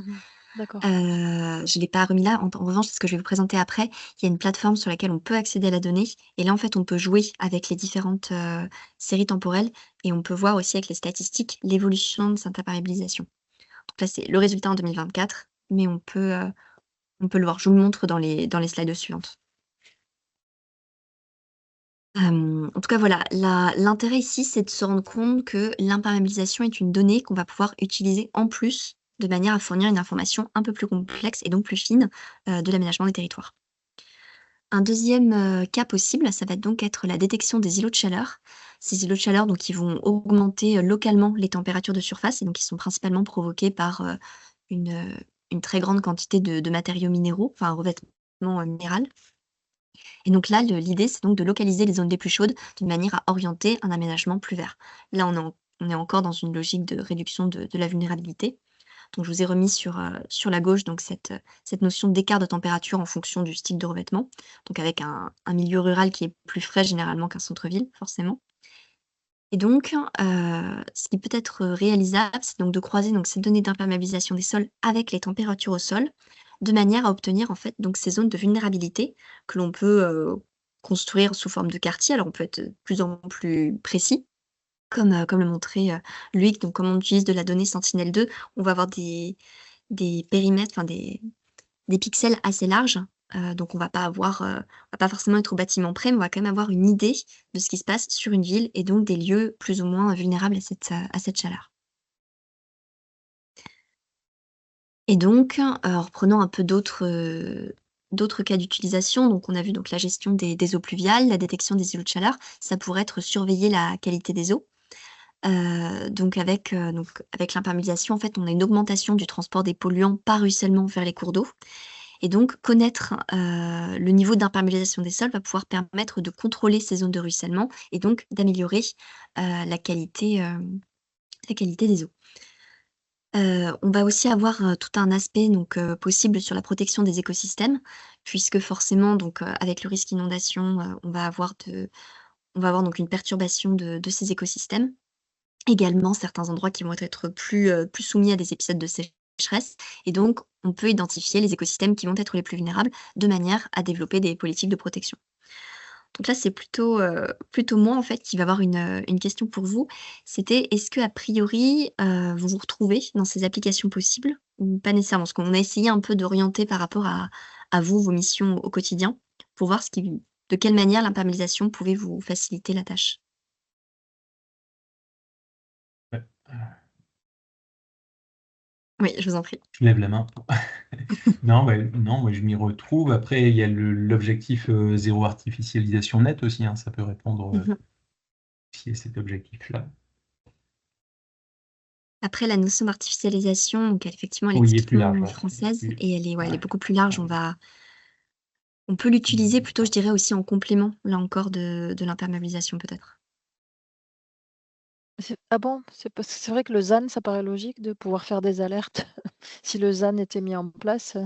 D'accord. Je l'ai pas remis là. En revanche, c'est ce que je vais vous présenter après. Il y a une plateforme sur laquelle on peut accéder à la donnée et là, en fait, on peut jouer avec les différentes, séries temporelles et on peut voir aussi avec les statistiques l'évolution de cette imperméabilisation. Donc là, c'est le résultat en 2024, mais on peut le voir. Je vous le montre dans les slides suivantes. En tout cas, voilà, l'intérêt ici, c'est de se rendre compte que l'imperméabilisation est une donnée qu'on va pouvoir utiliser en plus, de manière à fournir une information un peu plus complexe et donc plus fine, de l'aménagement des territoires. Un deuxième cas possible, ça va donc être la détection des îlots de chaleur. Ces îlots de chaleur, donc, ils vont augmenter, localement les températures de surface et donc ils sont principalement provoqués par, une, une très grande quantité de matériaux minéraux, enfin un revêtement, minéral. Et donc là, l'idée, c'est donc de localiser les zones les plus chaudes de manière à orienter un aménagement plus vert. Là, on est encore dans une logique de réduction de la vulnérabilité. Donc je vous ai remis sur la gauche donc cette notion d'écart de température en fonction du style de revêtement. Donc avec un milieu rural qui est plus frais généralement qu'un centre-ville, forcément. Et donc, ce qui peut être réalisable, c'est donc de croiser donc ces données d'imperméabilisation des sols avec les températures au sol, de manière à obtenir en fait donc ces zones de vulnérabilité que l'on peut, construire sous forme de quartier. Alors on peut être de plus en plus précis, comme le montrait, Loïc, donc comme on utilise de la donnée Sentinel-2, on va avoir des périmètres, enfin des pixels assez larges, donc on va pas forcément être au bâtiment près, mais on va quand même avoir une idée de ce qui se passe sur une ville et donc des lieux plus ou moins vulnérables à cette chaleur. Et donc, en reprenant un peu d'autres cas d'utilisation, donc on a vu donc la gestion des eaux pluviales, la détection des îlots de chaleur, ça pourrait être surveiller la qualité des eaux. Donc avec l'imperméabilisation, en fait, on a une augmentation du transport des polluants par ruissellement vers les cours d'eau. Et donc connaître, le niveau d'imperméabilisation des sols va pouvoir permettre de contrôler ces zones de ruissellement et donc d'améliorer, la qualité des eaux. On va aussi avoir, tout un aspect donc possible sur la protection des écosystèmes, puisque forcément donc avec le risque inondation, on va avoir donc une perturbation de ces écosystèmes. Également, certains endroits qui vont être plus soumis à des épisodes de sécheresse et donc on peut identifier les écosystèmes qui vont être les plus vulnérables, de manière à développer des politiques de protection. Donc là, c'est plutôt moi, en fait, qui va avoir une question pour vous. C'était est-ce qu'a priori, vous vous retrouvez dans ces applications possibles ou pas nécessairement? Parce qu'on a essayé un peu d'orienter par rapport à vous, vos missions au quotidien, pour voir de quelle manière l'imperméabilisation pouvait vous faciliter la tâche. Ouais, Oui, je vous en prie. je lève la main. Non, non, moi je m'y retrouve. Après, il y a l'objectif zéro artificialisation nette aussi, hein, ça peut répondre Mmh. aussi à cet objectif-là. Après la notion d'artificialisation, donc effectivement, elle est Oui, il est plus large, typiquement ouais. française Plus- et elle est ouais. beaucoup plus large. On peut l'utiliser plutôt, je dirais, aussi en complément, là encore, de l'imperméabilisation peut-être. Ah bon? C'est parce que c'est vrai que le ZAN, ça paraît logique de pouvoir faire des alertes. Si le ZAN était mis en place,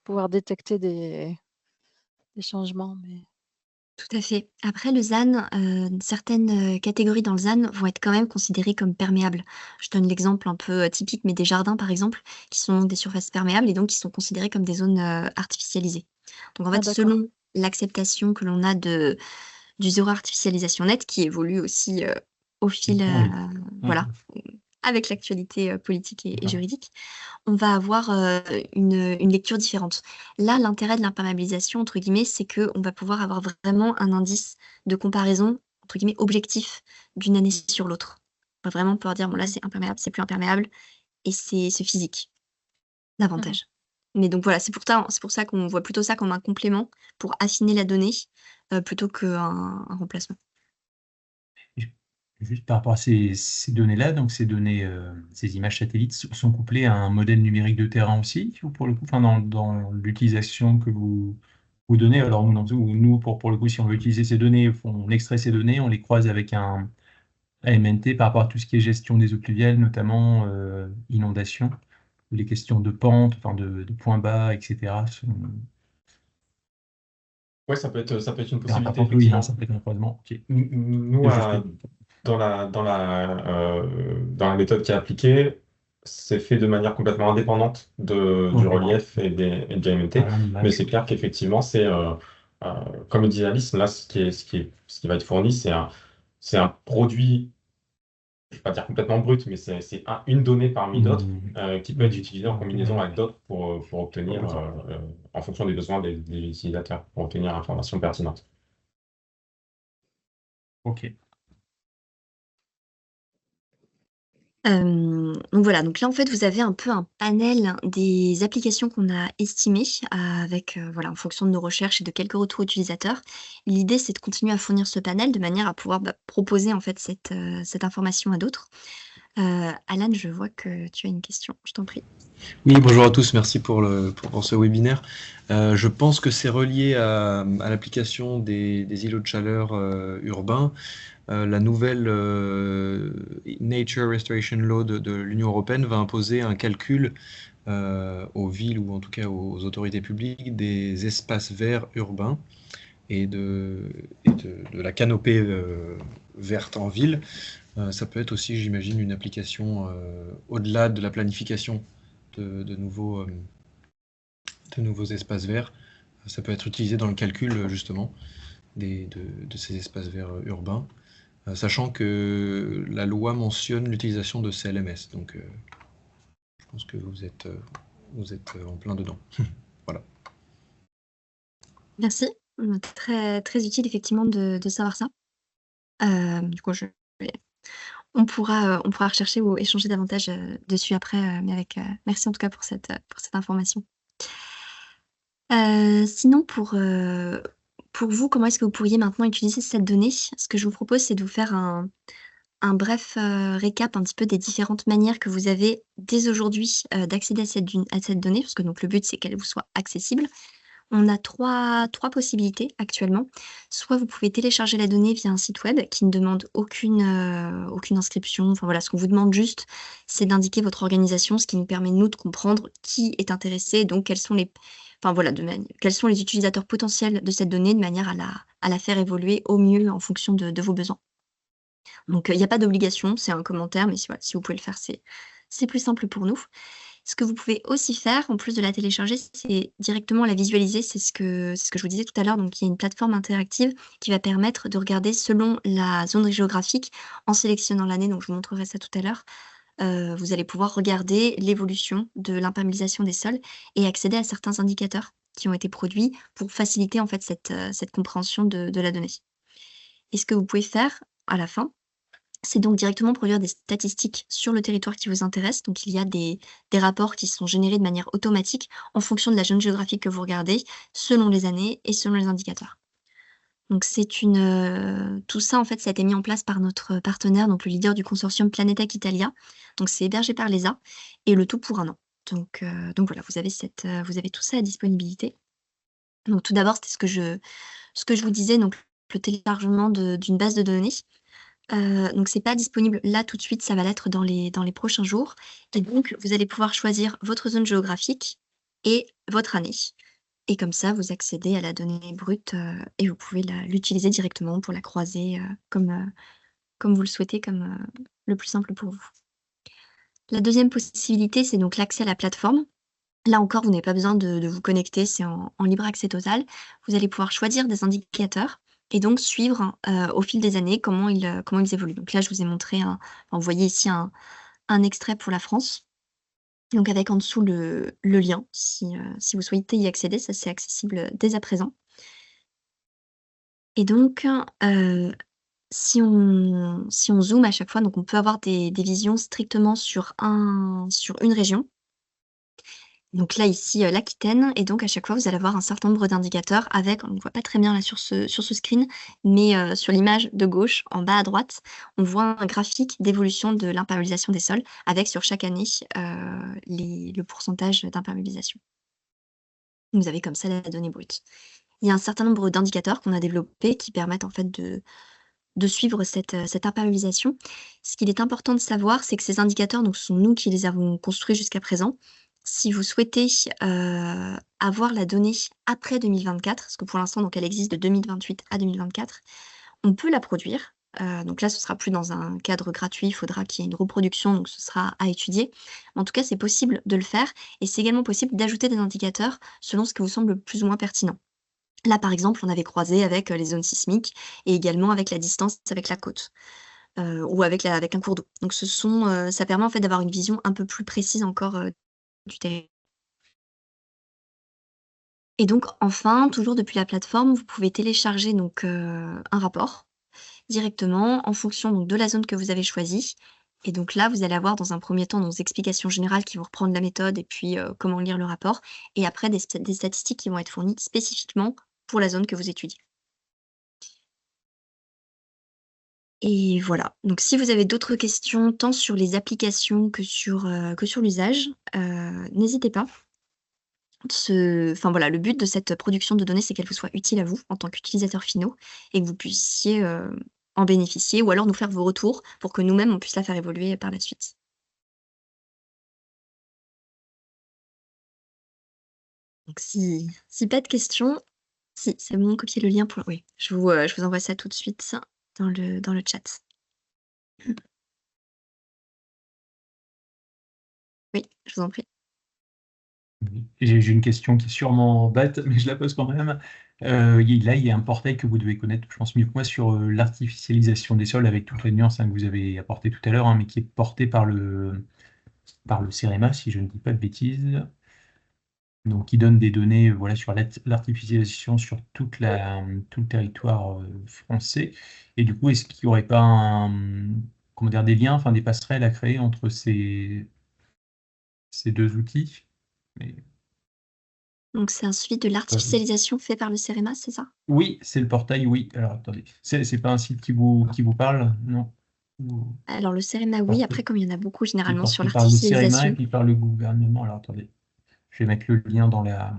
pouvoir détecter des changements, mais Tout à fait. Après le ZAN, certaines, catégories dans le ZAN vont être quand même considérées comme perméables. Je donne l'exemple un peu, typique, mais des jardins, par exemple, qui sont des surfaces perméables et donc qui sont considérées comme des zones, artificialisées. Donc en ah fait, d'accord. selon l'acceptation que l'on a du zéro artificialisation nette qui évolue aussi, au fil, Oui. voilà, avec l'actualité, politique et D'accord. juridique, on va avoir, une lecture différente. Là, l'intérêt de l'imperméabilisation, entre guillemets, c'est qu'on va pouvoir avoir vraiment un indice de comparaison, entre guillemets, «objectif» d'une année sur l'autre. On va vraiment pouvoir dire: «Bon là, c'est imperméable, c'est plus imperméable» et c'est physique, Mmh. davantage. Mais donc voilà, c'est pour ça qu'on voit plutôt ça comme un complément pour affiner la donnée, plutôt qu'un remplacement. Ju Juste par rapport à ces données-là, donc ces données, ces images satellites sont couplées à un modèle numérique de terrain aussi, ou pour le coup, enfin dans l'utilisation que vous donnez? Alors nous, pour le coup, si on veut utiliser ces données, on extrait ces données, on les croise avec un AMNT par rapport à tout ce qui est gestion des eaux pluviales, notamment, inondations, ou les questions de pente, enfin de points bas et cetera sont Ouais, ça peut être une c'est possibilité, important que oui, hein, effectivement. ça peut être un croisement. OK. Nous, C'est juste dans la méthode qui est appliquée, c'est fait de manière complètement indépendante du OK. relief et du AMT. Voilà, Mais l'image. c'est clair qu'effectivement, comme le dit Alice, là, ce qui va être fourni, c'est un produit, je ne vais pas dire complètement brut, mais c'est une donnée parmi d'autres qui peut être utilisée en combinaison avec d'autres pour obtenir, en fonction des besoins des utilisateurs, pour obtenir l'information pertinente. OK. Donc voilà, donc là, en fait, vous avez un peu un panel des applications qu'on a estimées avec, voilà, en fonction de nos recherches et de quelques retours utilisateurs. L'idée, c'est de continuer à fournir ce panel de manière à pouvoir, proposer, en fait, cette information à d'autres. Alan, je vois que tu as une question, je t'en prie. Oui, bonjour à tous, merci pour ce webinaire. Je pense que c'est relié à l'application des îlots de chaleur urbains. La nouvelle Nature Restoration Law de l'Union européenne va imposer un calcul aux villes ou en tout cas aux autorités publiques des espaces verts urbains et de la canopée verte en ville. Ça peut être aussi, j'imagine, une application au-delà de la planification de nouveaux espaces verts. Ça peut être utilisé dans le calcul justement de ces espaces verts urbains, sachant que la loi mentionne l'utilisation de CLMS. Donc je pense que vous êtes en plein dedans. Voilà. Merci. Très, très utile effectivement de savoir ça. Du coup, on pourra rechercher ou échanger davantage dessus après, mais merci en tout cas pour cette information. Sinon, pour vous, comment est-ce que vous pourriez maintenant utiliser cette donnée? Ce que je vous propose, c'est de vous faire un bref récap un petit peu des différentes manières que vous avez dès aujourd'hui d'accéder à cette donnée, parce que donc le but, c'est qu'elle vous soit accessible. On a trois possibilités actuellement. Soit vous pouvez télécharger la donnée via un site web qui ne demande aucune inscription. Enfin voilà, ce qu'on vous demande juste, c'est d'indiquer votre organisation, ce qui nous permet, nous, de comprendre qui est intéressé, donc quels sont les utilisateurs potentiels de cette donnée, de manière à la faire évoluer au mieux en fonction de vos besoins. Donc, il n'y a pas d'obligation, c'est un commentaire, mais si vous pouvez le faire, c'est plus simple pour nous. Ce que vous pouvez aussi faire, en plus de la télécharger, c'est directement la visualiser. C'est ce que je vous disais tout à l'heure. Donc, il y a une plateforme interactive qui va permettre de regarder selon la zone géographique en sélectionnant l'année. Donc, je vous montrerai ça tout à l'heure. Vous allez pouvoir regarder l'évolution de l'imperméabilisation des sols et accéder à certains indicateurs qui ont été produits pour faciliter en fait cette compréhension de la donnée. Et ce que vous pouvez faire à la fin, c'est donc directement produire des statistiques sur le territoire qui vous intéresse. Donc, il y a des rapports qui sont générés de manière automatique en fonction de la zone géographique que vous regardez, selon les années et selon les indicateurs. Donc, tout ça, en fait, ça a été mis en place par notre partenaire, donc le leader du consortium Planeta Italia. Donc, c'est hébergé par l'ESA et le tout pour 1 an. Donc voilà, vous avez tout ça à disponibilité. Donc, tout d'abord, c'était ce que je vous disais, donc le téléchargement d'une base de données. Donc c'est pas disponible là tout de suite, ça va l'être dans les prochains jours et donc vous allez pouvoir choisir votre zone géographique et votre année et comme ça, vous accédez à la donnée brute, et vous pouvez l'utiliser directement pour la croiser, comme vous le souhaitez, comme le plus simple pour vous. La deuxième possibilité, c'est donc l'accès à la plateforme. Là encore, vous n'avez pas besoin de vous connecter, c'est en libre accès total. Vous allez pouvoir choisir des indicateurs et donc suivre, au fil des années comment ils évoluent. Donc là, je vous ai montré vous voyez ici un extrait pour la France. Donc avec en dessous le lien si vous souhaitez y accéder, ça c'est accessible dès à présent. Et donc, si on zoome à chaque fois, donc on peut avoir des visions strictement sur une région. Donc là, ici, l'Aquitaine et donc à chaque fois, vous allez avoir un certain nombre d'indicateurs avec on ne voit pas très bien là sur ce screen, mais sur l'image de gauche, en bas à droite, on voit un graphique d'évolution de l'imperméabilisation des sols avec sur chaque année, le pourcentage d'imperméabilisation. Vous avez comme ça la donnée brute. Il y a un certain nombre d'indicateurs qu'on a développés qui permettent en fait de suivre cette imperméabilisation. Ce qu'il est important de savoir, c'est que ces indicateurs, donc ce sont nous qui les avons construits jusqu'à présent. Si vous souhaitez, avoir la donnée après 2024, parce que pour l'instant, donc elle existe de 2028 à 2024, on peut la produire. Donc là, ce sera plus dans un cadre gratuit, il faudra qu'il y ait une reproduction, donc ce sera à étudier. En tout cas, c'est possible de le faire et c'est également possible d'ajouter des indicateurs selon ce qui vous semble plus ou moins pertinent. Là, par exemple, on avait croisé avec, les zones sismiques et également avec la distance avec la côte, ou avec un cours d'eau. Donc ça permet en fait d'avoir une vision un peu plus précise encore, du territoire. Et donc enfin, toujours depuis la plateforme, vous pouvez télécharger donc, un rapport directement en fonction donc de la zone que vous avez choisie et donc là, vous allez avoir dans un premier temps nos explications générales qui vont reprendre la méthode et puis, comment lire le rapport et après des statistiques qui vont être fournies spécifiquement pour la zone que vous étudiez. Et voilà. Donc, si vous avez d'autres questions, tant sur les applications que sur l'usage, n'hésitez pas. Enfin voilà, le but de cette production de données, c'est qu'elle vous soit utile à vous en tant qu'utilisateurs finaux et que vous puissiez en bénéficier ou alors nous faire vos retours pour que nous-mêmes, on puisse la faire évoluer par la suite. Donc, si pas de questions, si, c'est bon, copier le lien pour... Oui, je vous envoie ça tout de suite dans le chat. Oui, je vous en prie. J'ai une question qui est sûrement bête, mais je la pose quand même. Là, il y a un portail que vous devez connaître, je pense mieux que moi, sur l'artificialisation des sols, avec toutes les nuances que vous avez apportées tout à l'heure, mais qui est porté par le CEREMA, si je ne dis pas de bêtises. Donc, qui donne des données voilà, sur l'artificialisation sur tout le territoire français. Et du coup, est-ce qu'il n'y aurait pas comment dire, des liens, enfin des passerelles à créer entre ces deux outils? Donc, c'est un suivi de l'artificialisation fait par le CEREMA, c'est ça? Oui, c'est le portail, oui. Alors, attendez, c'est pas un site qui vous parle, non? Alors, le CEREMA, oui. Après, comme il y en a beaucoup généralement sur Il parle du CEREMA et l'artificialisation. puis il parle du gouvernement. Alors, attendez, je vais mettre le lien dans la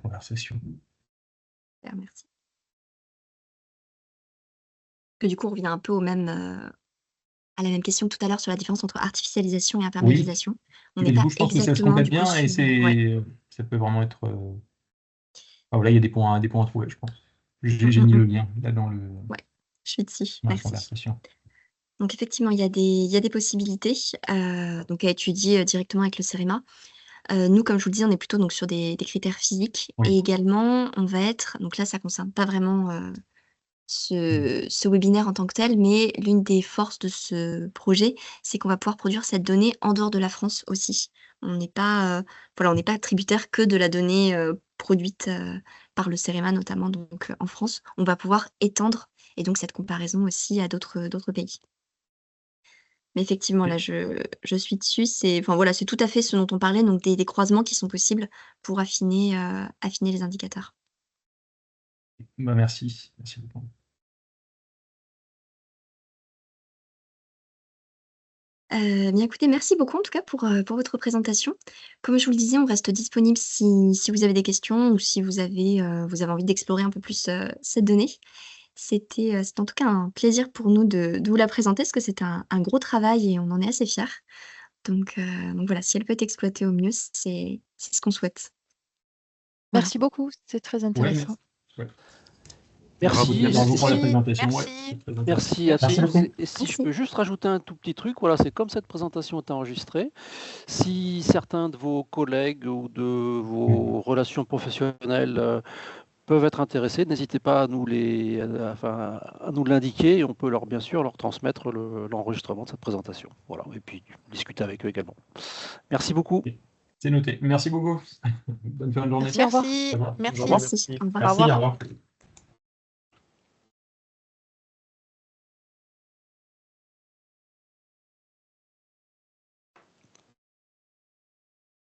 conversation. Super, merci. Que du coup, on revient un peu à la même question que tout à l'heure sur la différence entre artificialisation et imperméabilisation. On Et n'est du pas coup, je pense que ça se exactement complète du coup bien et sur... Ouais. ça peut vraiment être. Voilà, il y a des points à trouver, je pense. J'ai mis le lien là dans Ouais, je suis dessus. la Merci. conversation. Donc effectivement, il y a des possibilités donc à étudier directement avec le CEREMA. Nous, comme je vous le dis, on est plutôt donc sur des critères physiques. Oui. Et également, on va être... Donc là, ça ne concerne pas vraiment ce webinaire en tant que tel, mais l'une des forces de ce projet, c'est qu'on va pouvoir produire cette donnée en dehors de la France aussi. On n'est pas, voilà, on n'est pas tributaire que de la donnée produite par le CEREMA, notamment donc en France. On va pouvoir étendre et donc cette comparaison aussi à d'autres pays. Mais effectivement, là, je suis dessus. Enfin, voilà, c'est tout à fait ce dont on parlait, donc des croisements qui sont possibles pour affiner les indicateurs. Bah, merci. Merci beaucoup. Bien écoutez, merci beaucoup en tout cas pour votre présentation. Comme je vous le disais, on reste disponible si vous avez des questions ou si vous avez envie d'explorer un peu plus cette donnée. C'était en tout cas un plaisir pour nous de vous la présenter parce que c'est un gros travail et on en est assez fiers. Donc voilà, si elle peut être exploitée au mieux, c'est ce qu'on souhaite. Voilà. Merci beaucoup, c'est très intéressant. Merci. Bravo pour la présentation. Merci. Ouais, c'est très Merci à intéressant. tous. Merci. Et si Merci. je peux juste rajouter un tout petit truc, voilà, c'est comme cette présentation est enregistrée. Si certains de vos collègues ou de vos relations professionnelles peuvent être intéressés, n'hésitez pas à nous l'indiquer et on peut bien sûr leur transmettre l'enregistrement de cette présentation. Voilà, et puis discuter avec eux également. Merci beaucoup. C'est noté. Merci beaucoup. Bonne fin de journée. Merci, au revoir. Merci. Au revoir. Merci. Merci. Au revoir. Merci, au revoir.